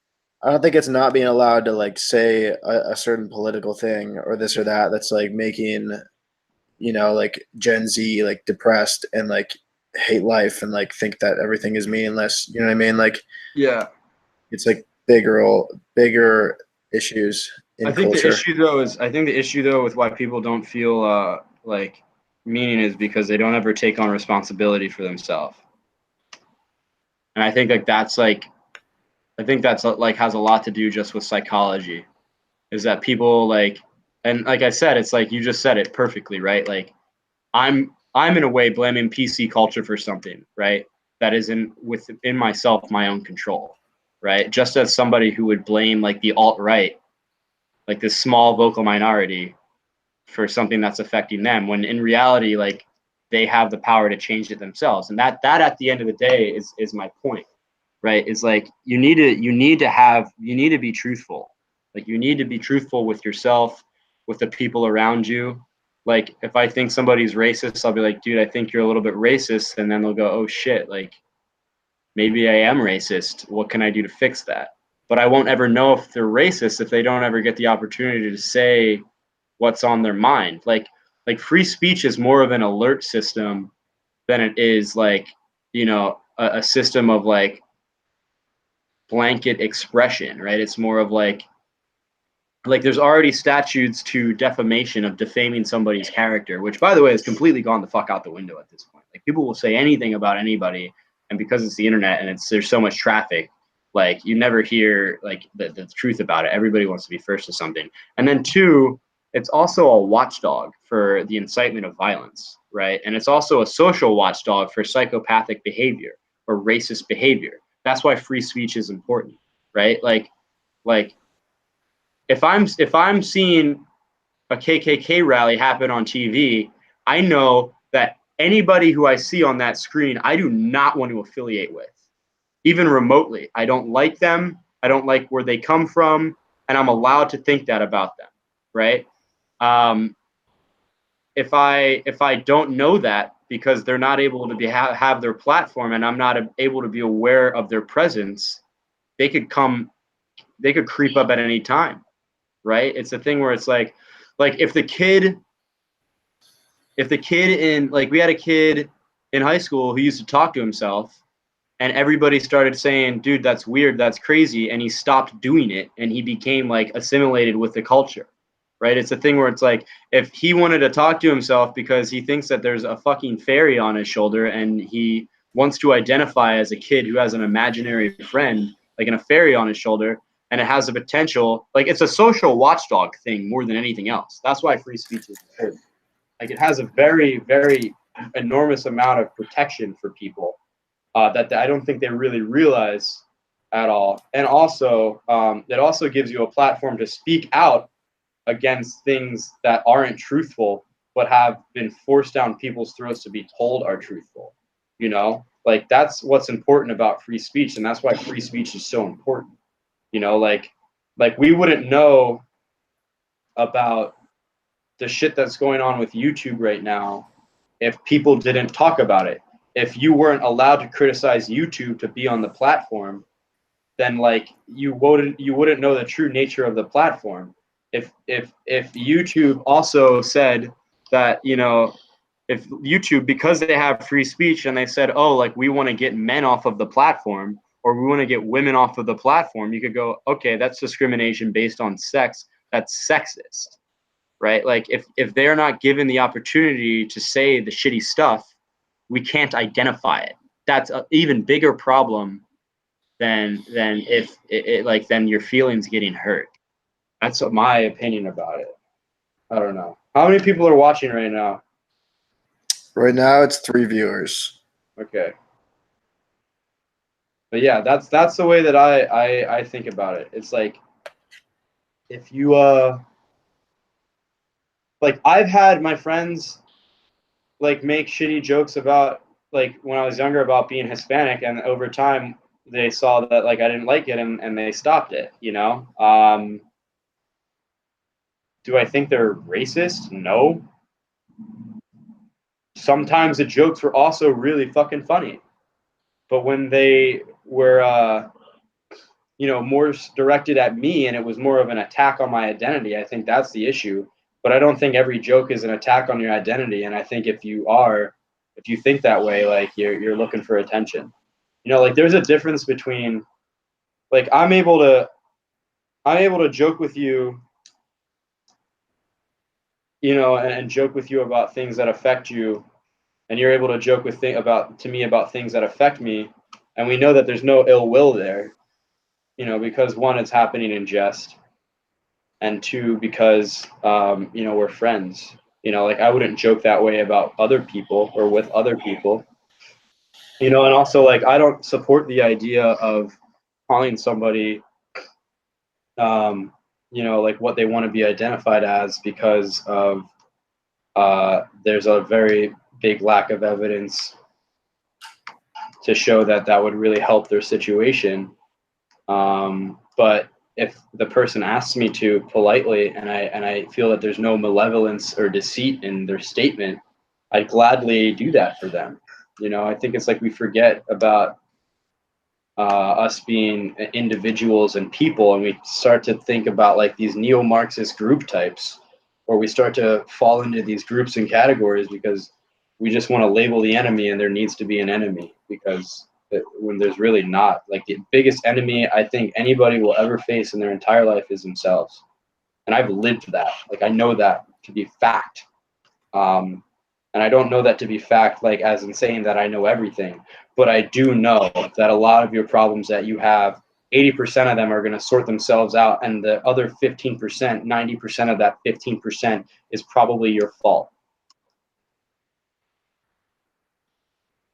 S2: not being allowed to like say a certain political thing or this or that that's like making, you know, like Gen Z like depressed and like hate life and like think that everything is meaningless. You know what I mean? Like,
S3: yeah.
S2: it's like bigger issues in
S3: I think
S2: culture.
S3: the issue though with why people don't feel like meaning is because they don't ever take on responsibility for themselves. And I think like that's like has a lot to do just with psychology. Is that people like, and like I said, it's like you just said it perfectly, right? Like I'm in a way blaming PC culture for something, right? That isn't within myself, my own control, right? Just as somebody who would blame like the alt-right, like this small vocal minority, for something that's affecting them, when in reality, like they have the power to change it themselves. And that at the end of the day is my point, right? Is like you need to be truthful. Like you need to be truthful with yourself, with the people around you. Like if I think somebody's racist, I'll be like, dude, I think you're a little bit racist, and then they'll go, oh shit, like maybe I am racist. What can I do to fix that? But I won't ever know if they're racist if they don't ever get the opportunity to say what's on their mind. Like free speech is more of an alert system than it is like, you know, a system of like blanket expression, right? It's more of like there's already statutes to defamation of defaming somebody's character, which by the way has completely gone the fuck out the window at this point. Like people will say anything about anybody, and because it's the internet and there's so much traffic, like you never hear like the truth about it. Everybody wants to be first to something. And then two, it's also a watchdog for the incitement of violence, right? And it's also a social watchdog for psychopathic behavior or racist behavior. That's why free speech is important, right? Like if I'm seeing a KKK rally happen on TV, I know that anybody who I see on that screen, I do not want to affiliate with, even remotely. I don't like them. I don't like where they come from, and I'm allowed to think that about them, right? If I don't know that because they're not able to have their platform, and I'm not able to be aware of their presence, they could creep up at any time, right? It's a thing where it's like if the kid in like we had a kid in high school who used to talk to himself, and everybody started saying, dude, that's weird, that's crazy, and he stopped doing it and he became like assimilated with the culture, right? It's a thing where it's like if he wanted to talk to himself because he thinks that there's a fucking fairy on his shoulder and he wants to identify as a kid who has an imaginary friend, like a fairy on his shoulder, and it has the potential, like it's a social watchdog thing more than anything else. That's why free speech is important. Like it has a very, very enormous amount of protection for people that I don't think they really realize at all. And also, it also gives you a platform to speak out against things that aren't truthful, but have been forced down people's throats to be told are truthful. You know, like that's what's important about free speech, and that's why free speech is so important. You know, like we wouldn't know about the shit that's going on with YouTube right now if people didn't talk about it. If you weren't allowed to criticize YouTube to be on the platform, then like you wouldn't know the true nature of the platform. If YouTube also said that, you know, if YouTube, because they have free speech and they said, oh, like we want to get men off of the platform or we want to get women off of the platform, you could go, okay, that's discrimination based on sex. That's sexist, right? Like if they're not given the opportunity to say the shitty stuff, we can't identify it. That's an even bigger problem than if it like then your feelings getting hurt. That's my opinion about it. I don't know. How many people are watching right now?
S2: Right now, it's 3 viewers.
S3: Okay. But yeah, that's the way that I think about it. It's like if you like I've had my friends like make shitty jokes about like when I was younger about being Hispanic, and over time they saw that like I didn't like it, and they stopped it, you know. Do I think they're racist? No. Sometimes the jokes were also really fucking funny, but when they were you know, more directed at me and it was more of an attack on my identity, I think that's the issue. But I don't think every joke is an attack on your identity, and I think if you think that way, like you're looking for attention. You know, like there's a difference between like I'm able to joke with you, you know, and joke with you about things that affect you, and you're able to joke with to me about things that affect me, and we know that there's no ill will there, you know, because one, it's happening in jest, and two, because you know, we're friends. You know, like I wouldn't joke that way about other people or with other people. You know, and also like I don't support the idea of calling somebody you know, like what they want to be identified as, because of there's a very big lack of evidence to show that that would really help their situation. But if the person asks me to politely, and I feel that there's no malevolence or deceit in their statement, I'd gladly do that for them. You know, I think it's like we forget about us being individuals and people, and we start to think about like these neo-Marxist group types, or we start to fall into these groups and categories because we just want to label the enemy, and there needs to be an enemy, because when there's really not. Like the biggest enemy I think anybody will ever face in their entire life is themselves, and I've lived that. Like I know that to be fact. And I don't know that to be fact, like as in saying that I know everything, but I do know that a lot of your problems that you have, 80% of them are going to sort themselves out, and the other 15%, 90% of that 15% is probably your fault.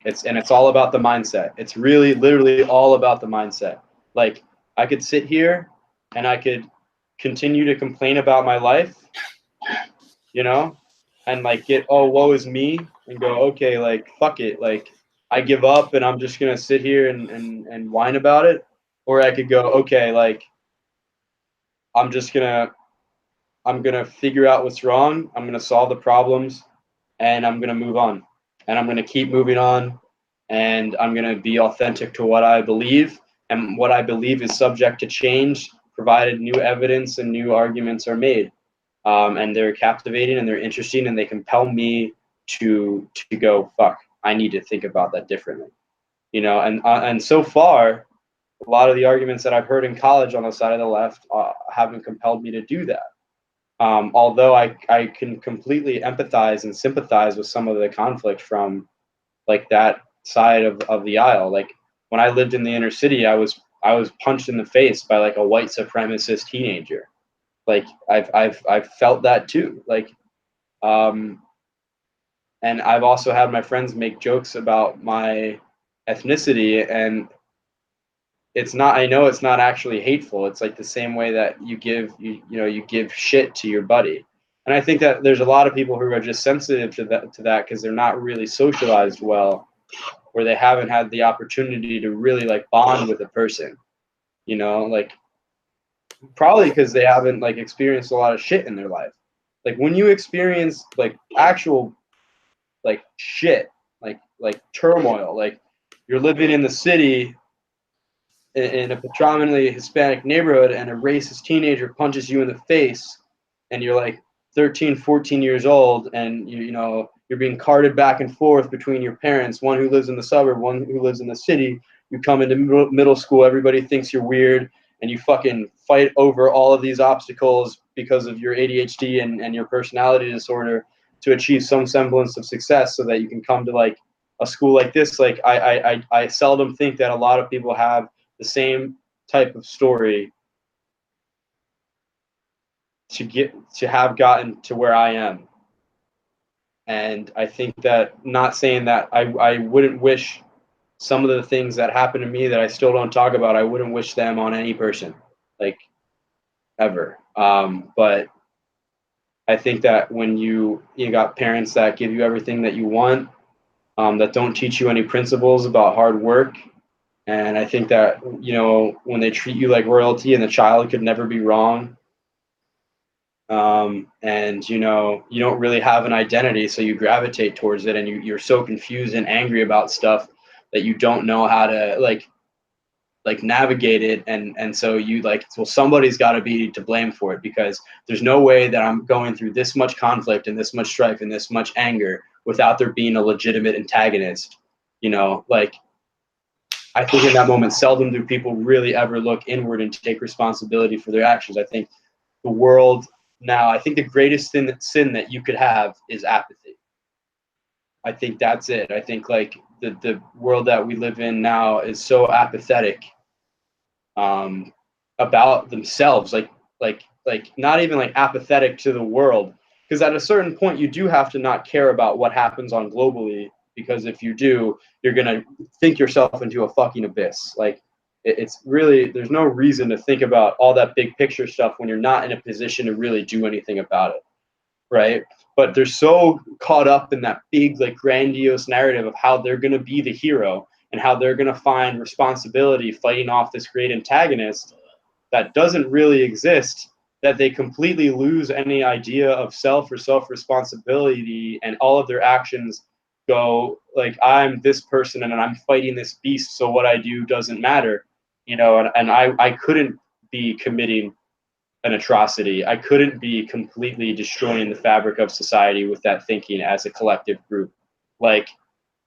S3: It's all about the mindset. It's really literally all about the mindset. Like I could sit here and I could continue to complain about my life, you know, and like get, oh, woe is me, and go, okay, like fuck it, like I give up and I'm just gonna sit here and whine about it. Or I could go, okay, like I'm just gonna I'm gonna figure out what's wrong, I'm gonna solve the problems, and I'm gonna move on. And I'm gonna keep moving on, and I'm gonna be authentic to what I believe, and what I believe is subject to change, provided new evidence and new arguments are made. And they're captivating and they're interesting, and they compel me to go, fuck, I need to think about that differently, you know. And so far, a lot of the arguments that I've heard in college on the side of the left haven't compelled me to do that. Although I can completely empathize and sympathize with some of the conflict from like that side of the aisle. Like when I lived in the inner city, I was punched in the face by like a white supremacist teenager. Like I've felt that too. Like and I've also had my friends make jokes about my ethnicity, and it's not, I know it's not actually hateful. It's like the same way that you give shit to your buddy. And I think that there's a lot of people who are just sensitive to that because they're not really socialized well, or they haven't had the opportunity to really like bond with a person, you know, like probably because they haven't like experienced a lot of shit in their life. Like when you experience like actual like shit, like turmoil, like you're living in the city in a predominantly Hispanic neighborhood, and a racist teenager punches you in the face, and you're like 13, 14 years old, and you know you're being carted back and forth between your parents, one who lives in the suburb, one who lives in the city. You come into middle school, everybody thinks you're weird, and you fucking fight over all of these obstacles because of your ADHD and your personality disorder to achieve some semblance of success, so that you can come to like a school like this. Like I seldom think that a lot of people have the same type of story to have gotten to where I am. And I think that, not saying that I wouldn't wish some of the things that happened to me that I still don't talk about, I wouldn't wish them on any person, like ever. But I think that when you got parents that give you everything that you want, that don't teach you any principles about hard work, and I think that, you know, when they treat you like royalty and the child could never be wrong, and, you know, you don't really have an identity, so you gravitate towards it, and you're so confused and angry about stuff that you don't know how to like navigate it, and so you like, well, somebody's got to be to blame for it, because there's no way that I'm going through this much conflict and this much strife and this much anger without there being a legitimate antagonist. You know, like, I think in that moment, seldom do people really ever look inward and take responsibility for their actions. I think the world now, I think the greatest sin that you could have is apathy. I think that's it. I think like the world that we live in now is so apathetic about themselves, like not even like apathetic to the world, because at a certain point you do have to not care about what happens on globally, because if you do, you're gonna think yourself into a fucking abyss. Like, it's really, there's no reason to think about all that big picture stuff when you're not in a position to really do anything about it, right? But they're so caught up in that big, like, grandiose narrative of how they're gonna be the hero and how they're gonna find responsibility fighting off this great antagonist that doesn't really exist, that they completely lose any idea of self or self-responsibility, and all of their actions go like, I'm this person and I'm fighting this beast, so what I do doesn't matter, you know. And I couldn't be committing an atrocity. I couldn't be completely destroying the fabric of society with that thinking as a collective group. Like,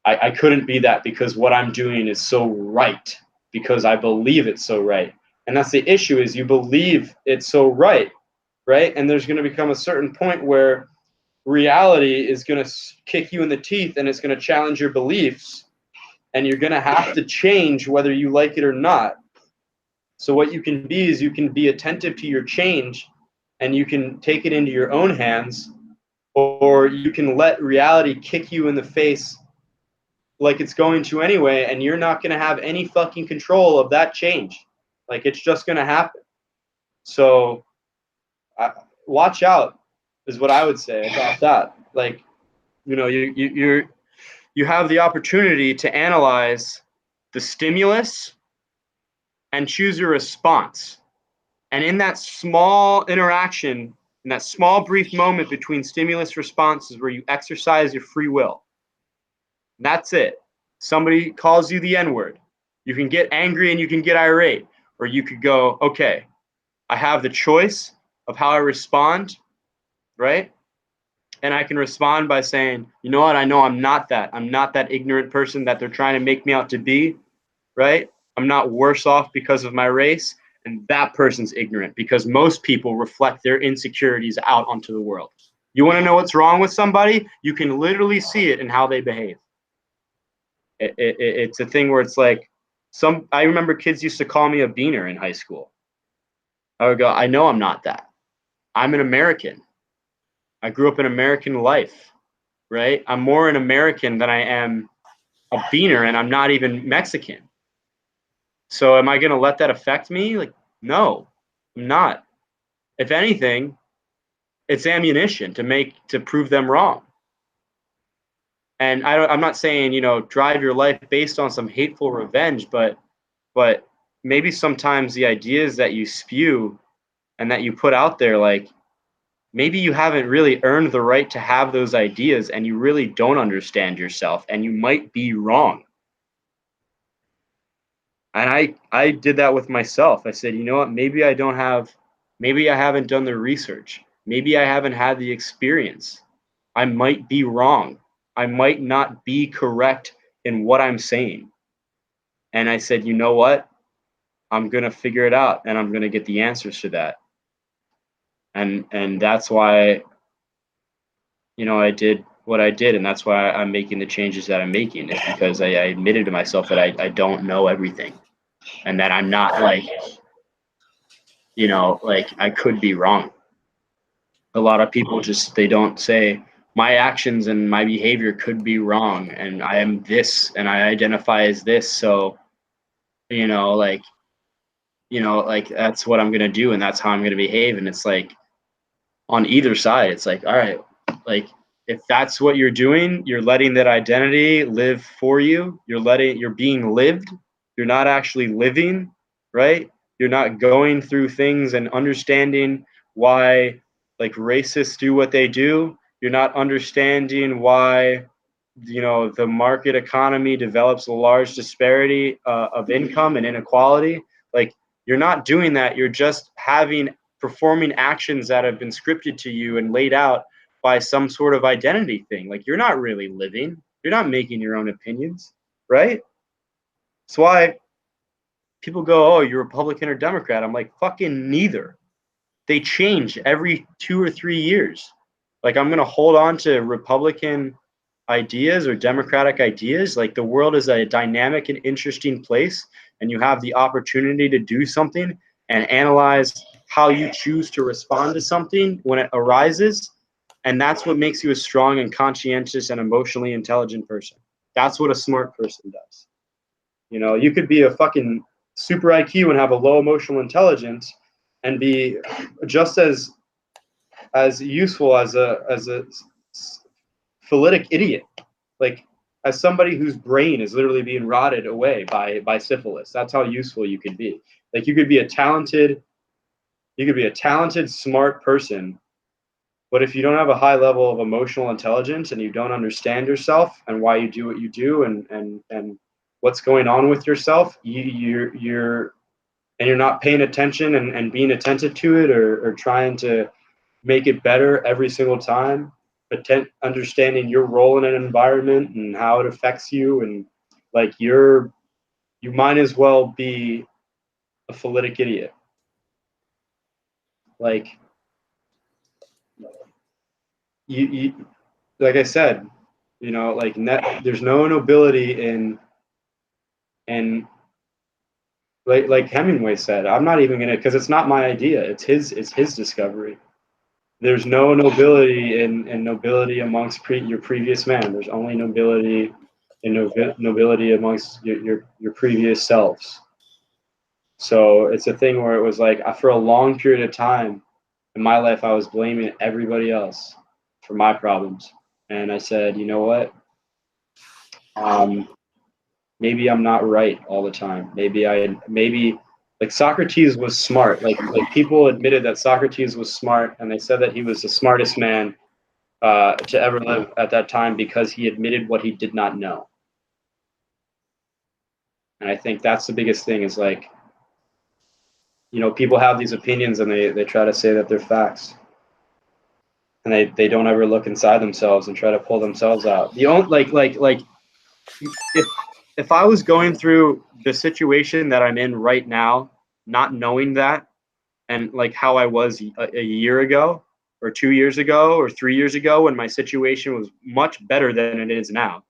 S3: I couldn't be that, because what I'm doing is so right, because I believe it's so right. And that's the issue, is you believe it's so right, right? And there's going to become a certain point where reality is going to kick you in the teeth, and it's going to challenge your beliefs, and you're going to have to change whether you like it or not. So what you can be is, you can be attentive to your change, and you can take it into your own hands, or you can let reality kick you in the face like it's going to anyway, and you're not going to have any fucking control of that change. Like, it's just going to happen. So watch out is what I would say about that. Like, you know, you have the opportunity to analyze the stimulus and choose your response. And in that small interaction, in that small brief moment between stimulus responses, where you exercise your free will, that's it. Somebody calls you the N-word. You can get angry and you can get irate, or you could go, okay, I have the choice of how I respond, right? And I can respond by saying, you know what? I know I'm not that. I'm not that ignorant person that they're trying to make me out to be, right? I'm not worse off because of my race, and that person's ignorant, because most people reflect their insecurities out onto the world. You want to know what's wrong with somebody? You can literally see it in how they behave. It's a thing where it's like, I remember kids used to call me a beaner in high school. I would go, I know I'm not that. I'm an American. I grew up in American life, right? I'm more an American than I am a beaner, and I'm not even Mexican. So am I going to let that affect me? Like, no, I'm not. If anything, it's ammunition to prove them wrong. And I'm not saying, you know, drive your life based on some hateful revenge, but maybe sometimes the ideas that you spew and that you put out there, like, maybe you haven't really earned the right to have those ideas, and you really don't understand yourself, and you might be wrong. And I did that with myself. I said, you know what, maybe I haven't done the research. Maybe I haven't had the experience. I might be wrong. I might not be correct in what I'm saying. And I said, you know what? I'm going to figure it out, and I'm going to get the answers to that. And that's why, you know, I did what I did, and that's why I'm making the changes that I'm making. It's because I admitted to myself that I don't know everything, and that I'm not, like, you know, like, I could be wrong. A lot of people just, they don't say, my actions and my behavior could be wrong, and I am this, and I identify as this, so, you know, like, that's what I'm going to do, and that's how I'm going to behave. And it's like, on either side. It's like, all right, like if that's what you're doing, you're letting that identity live for you. You're being lived. You're not actually living, right? You're not going through things and understanding why like racists do what they do. You're not understanding why, the market economy develops a large disparity of income and inequality. Like, you're not doing that. You're just performing actions that have been scripted to you and laid out by some sort of identity thing. Like, you're not really living. You're not making your own opinions, right? That's why people go, oh, you're Republican or Democrat. I'm like, fucking neither. They change every 2 or 3 years. Like, I'm going to hold on to Republican ideas or Democratic ideas. Like, the world is a dynamic and interesting place, and you have the opportunity to do something and analyze how you choose to respond to something when it arises. And that's what makes you a strong and conscientious and emotionally intelligent person. That's what a smart person does. You could be a fucking super IQ and have a low emotional intelligence and be just as useful as a phyletic idiot, like as somebody whose brain is literally being rotted away by syphilis. That's how useful you could be. Like, you could be a talented, smart person, but if you don't have a high level of emotional intelligence and you don't understand yourself and why you do what you do and what's going on with yourself, you're not paying attention and being attentive to it, or trying to make it better every single time, understanding your role in an environment and how it affects you, and like you might as well be a phyletic idiot. Like, you like I said, like there's no nobility in like Hemingway said, I'm not even gonna, because it's not my idea, it's his discovery. There's no nobility in nobility amongst your previous man. There's only nobility in nobility amongst your previous selves. So it's a thing where it was like, for a long period of time in my life, I was blaming everybody else for my problems. And I said, you know what? Maybe I'm not right all the time. Maybe like Socrates was smart. Like people admitted that Socrates was smart, and they said that he was the smartest man to ever live at that time because he admitted what he did not know. And I think that's the biggest thing, is like, people have these opinions and they try to say that they're facts. And they don't ever look inside themselves and try to pull themselves out. The only like if I was going through the situation that I'm in right now, not knowing that, and like how I was a year ago or 2 years ago or 3 years ago, when my situation was much better than it is now,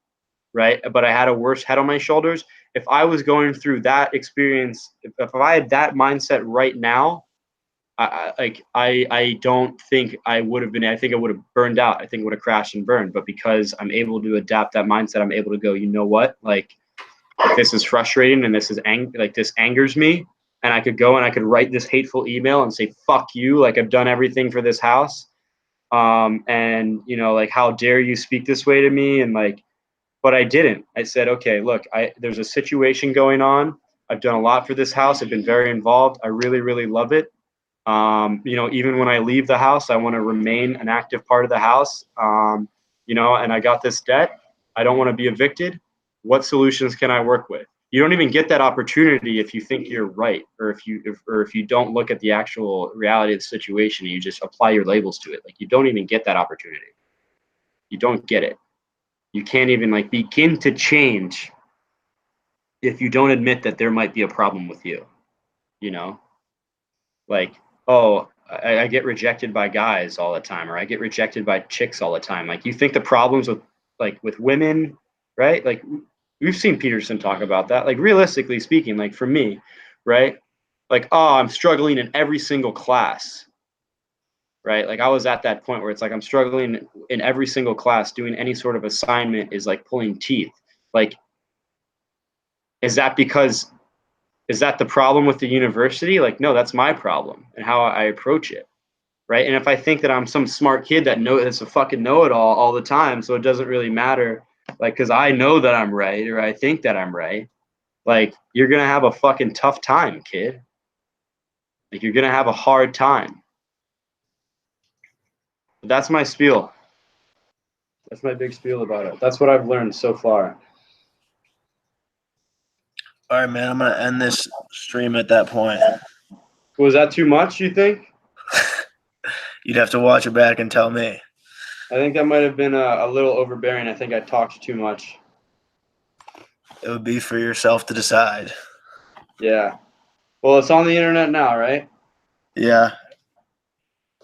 S3: right? But I had a worse head on my shoulders. If I was going through that experience, if I had that mindset right now, I don't think I would have been. I think I would have burned out. I think it would have crashed and burned. But because I'm able to adapt that mindset, I'm able to go, you know what? Like, this is frustrating and this is this angers me, and I could go and I could write this hateful email and say, fuck you, like I've done everything for this house. And like, how dare you speak this way to me? And like, but I didn't. I said, okay, look, there's a situation going on. I've done a lot for this house. I've been very involved. I really, really love it. Even when I leave the house, I want to remain an active part of the house. And I got this debt. I don't want to be evicted. What solutions can I work with? You don't even get that opportunity if you think you're right, or if you don't look at the actual reality of the situation and you just apply your labels to it. Like, you don't even get that opportunity. You don't get it. You can't even like begin to change if you don't admit that there might be a problem with you. Like, oh, I get rejected by guys all the time, or I get rejected by chicks all the time. Like, you think the problems with women, right? Like, we've seen Peterson talk about that. Like, realistically speaking, like for me, right? Like, oh, I'm struggling in every single class, right? Like, I was at that point where it's like I'm struggling in every single class. Doing any sort of assignment is like pulling teeth. Like, is that the problem with the university? Like, no, that's my problem and how I approach it. right? And if I think that I'm some smart kid that's a fucking know-it-all all the time, so it doesn't really matter, like, because I know that I'm right or I think that I'm right, like, you're gonna have a fucking tough time, kid. Like, you're gonna have a hard time. But that's my spiel. That's my big spiel about it. That's what I've learned so far.
S2: All right, man. I'm gonna end this stream at that point.
S3: Was that too much, you think?
S2: You'd have to watch it back and tell me.
S3: I think that might have been a little overbearing. I think I talked too much.
S2: It would be for yourself to decide.
S3: Yeah. Well, it's on the internet now, right?
S2: Yeah.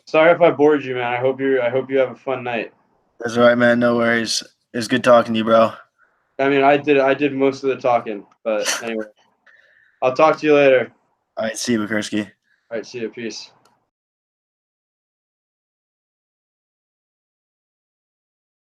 S3: Sorry if I bored you, man. I hope you have a fun night.
S2: That's all right, man. No worries. It was good talking to you, bro.
S3: I mean, I did most of the talking, but anyway. I'll talk to you later.
S2: All right, see you, Bachurski.
S3: All right, see you. Peace.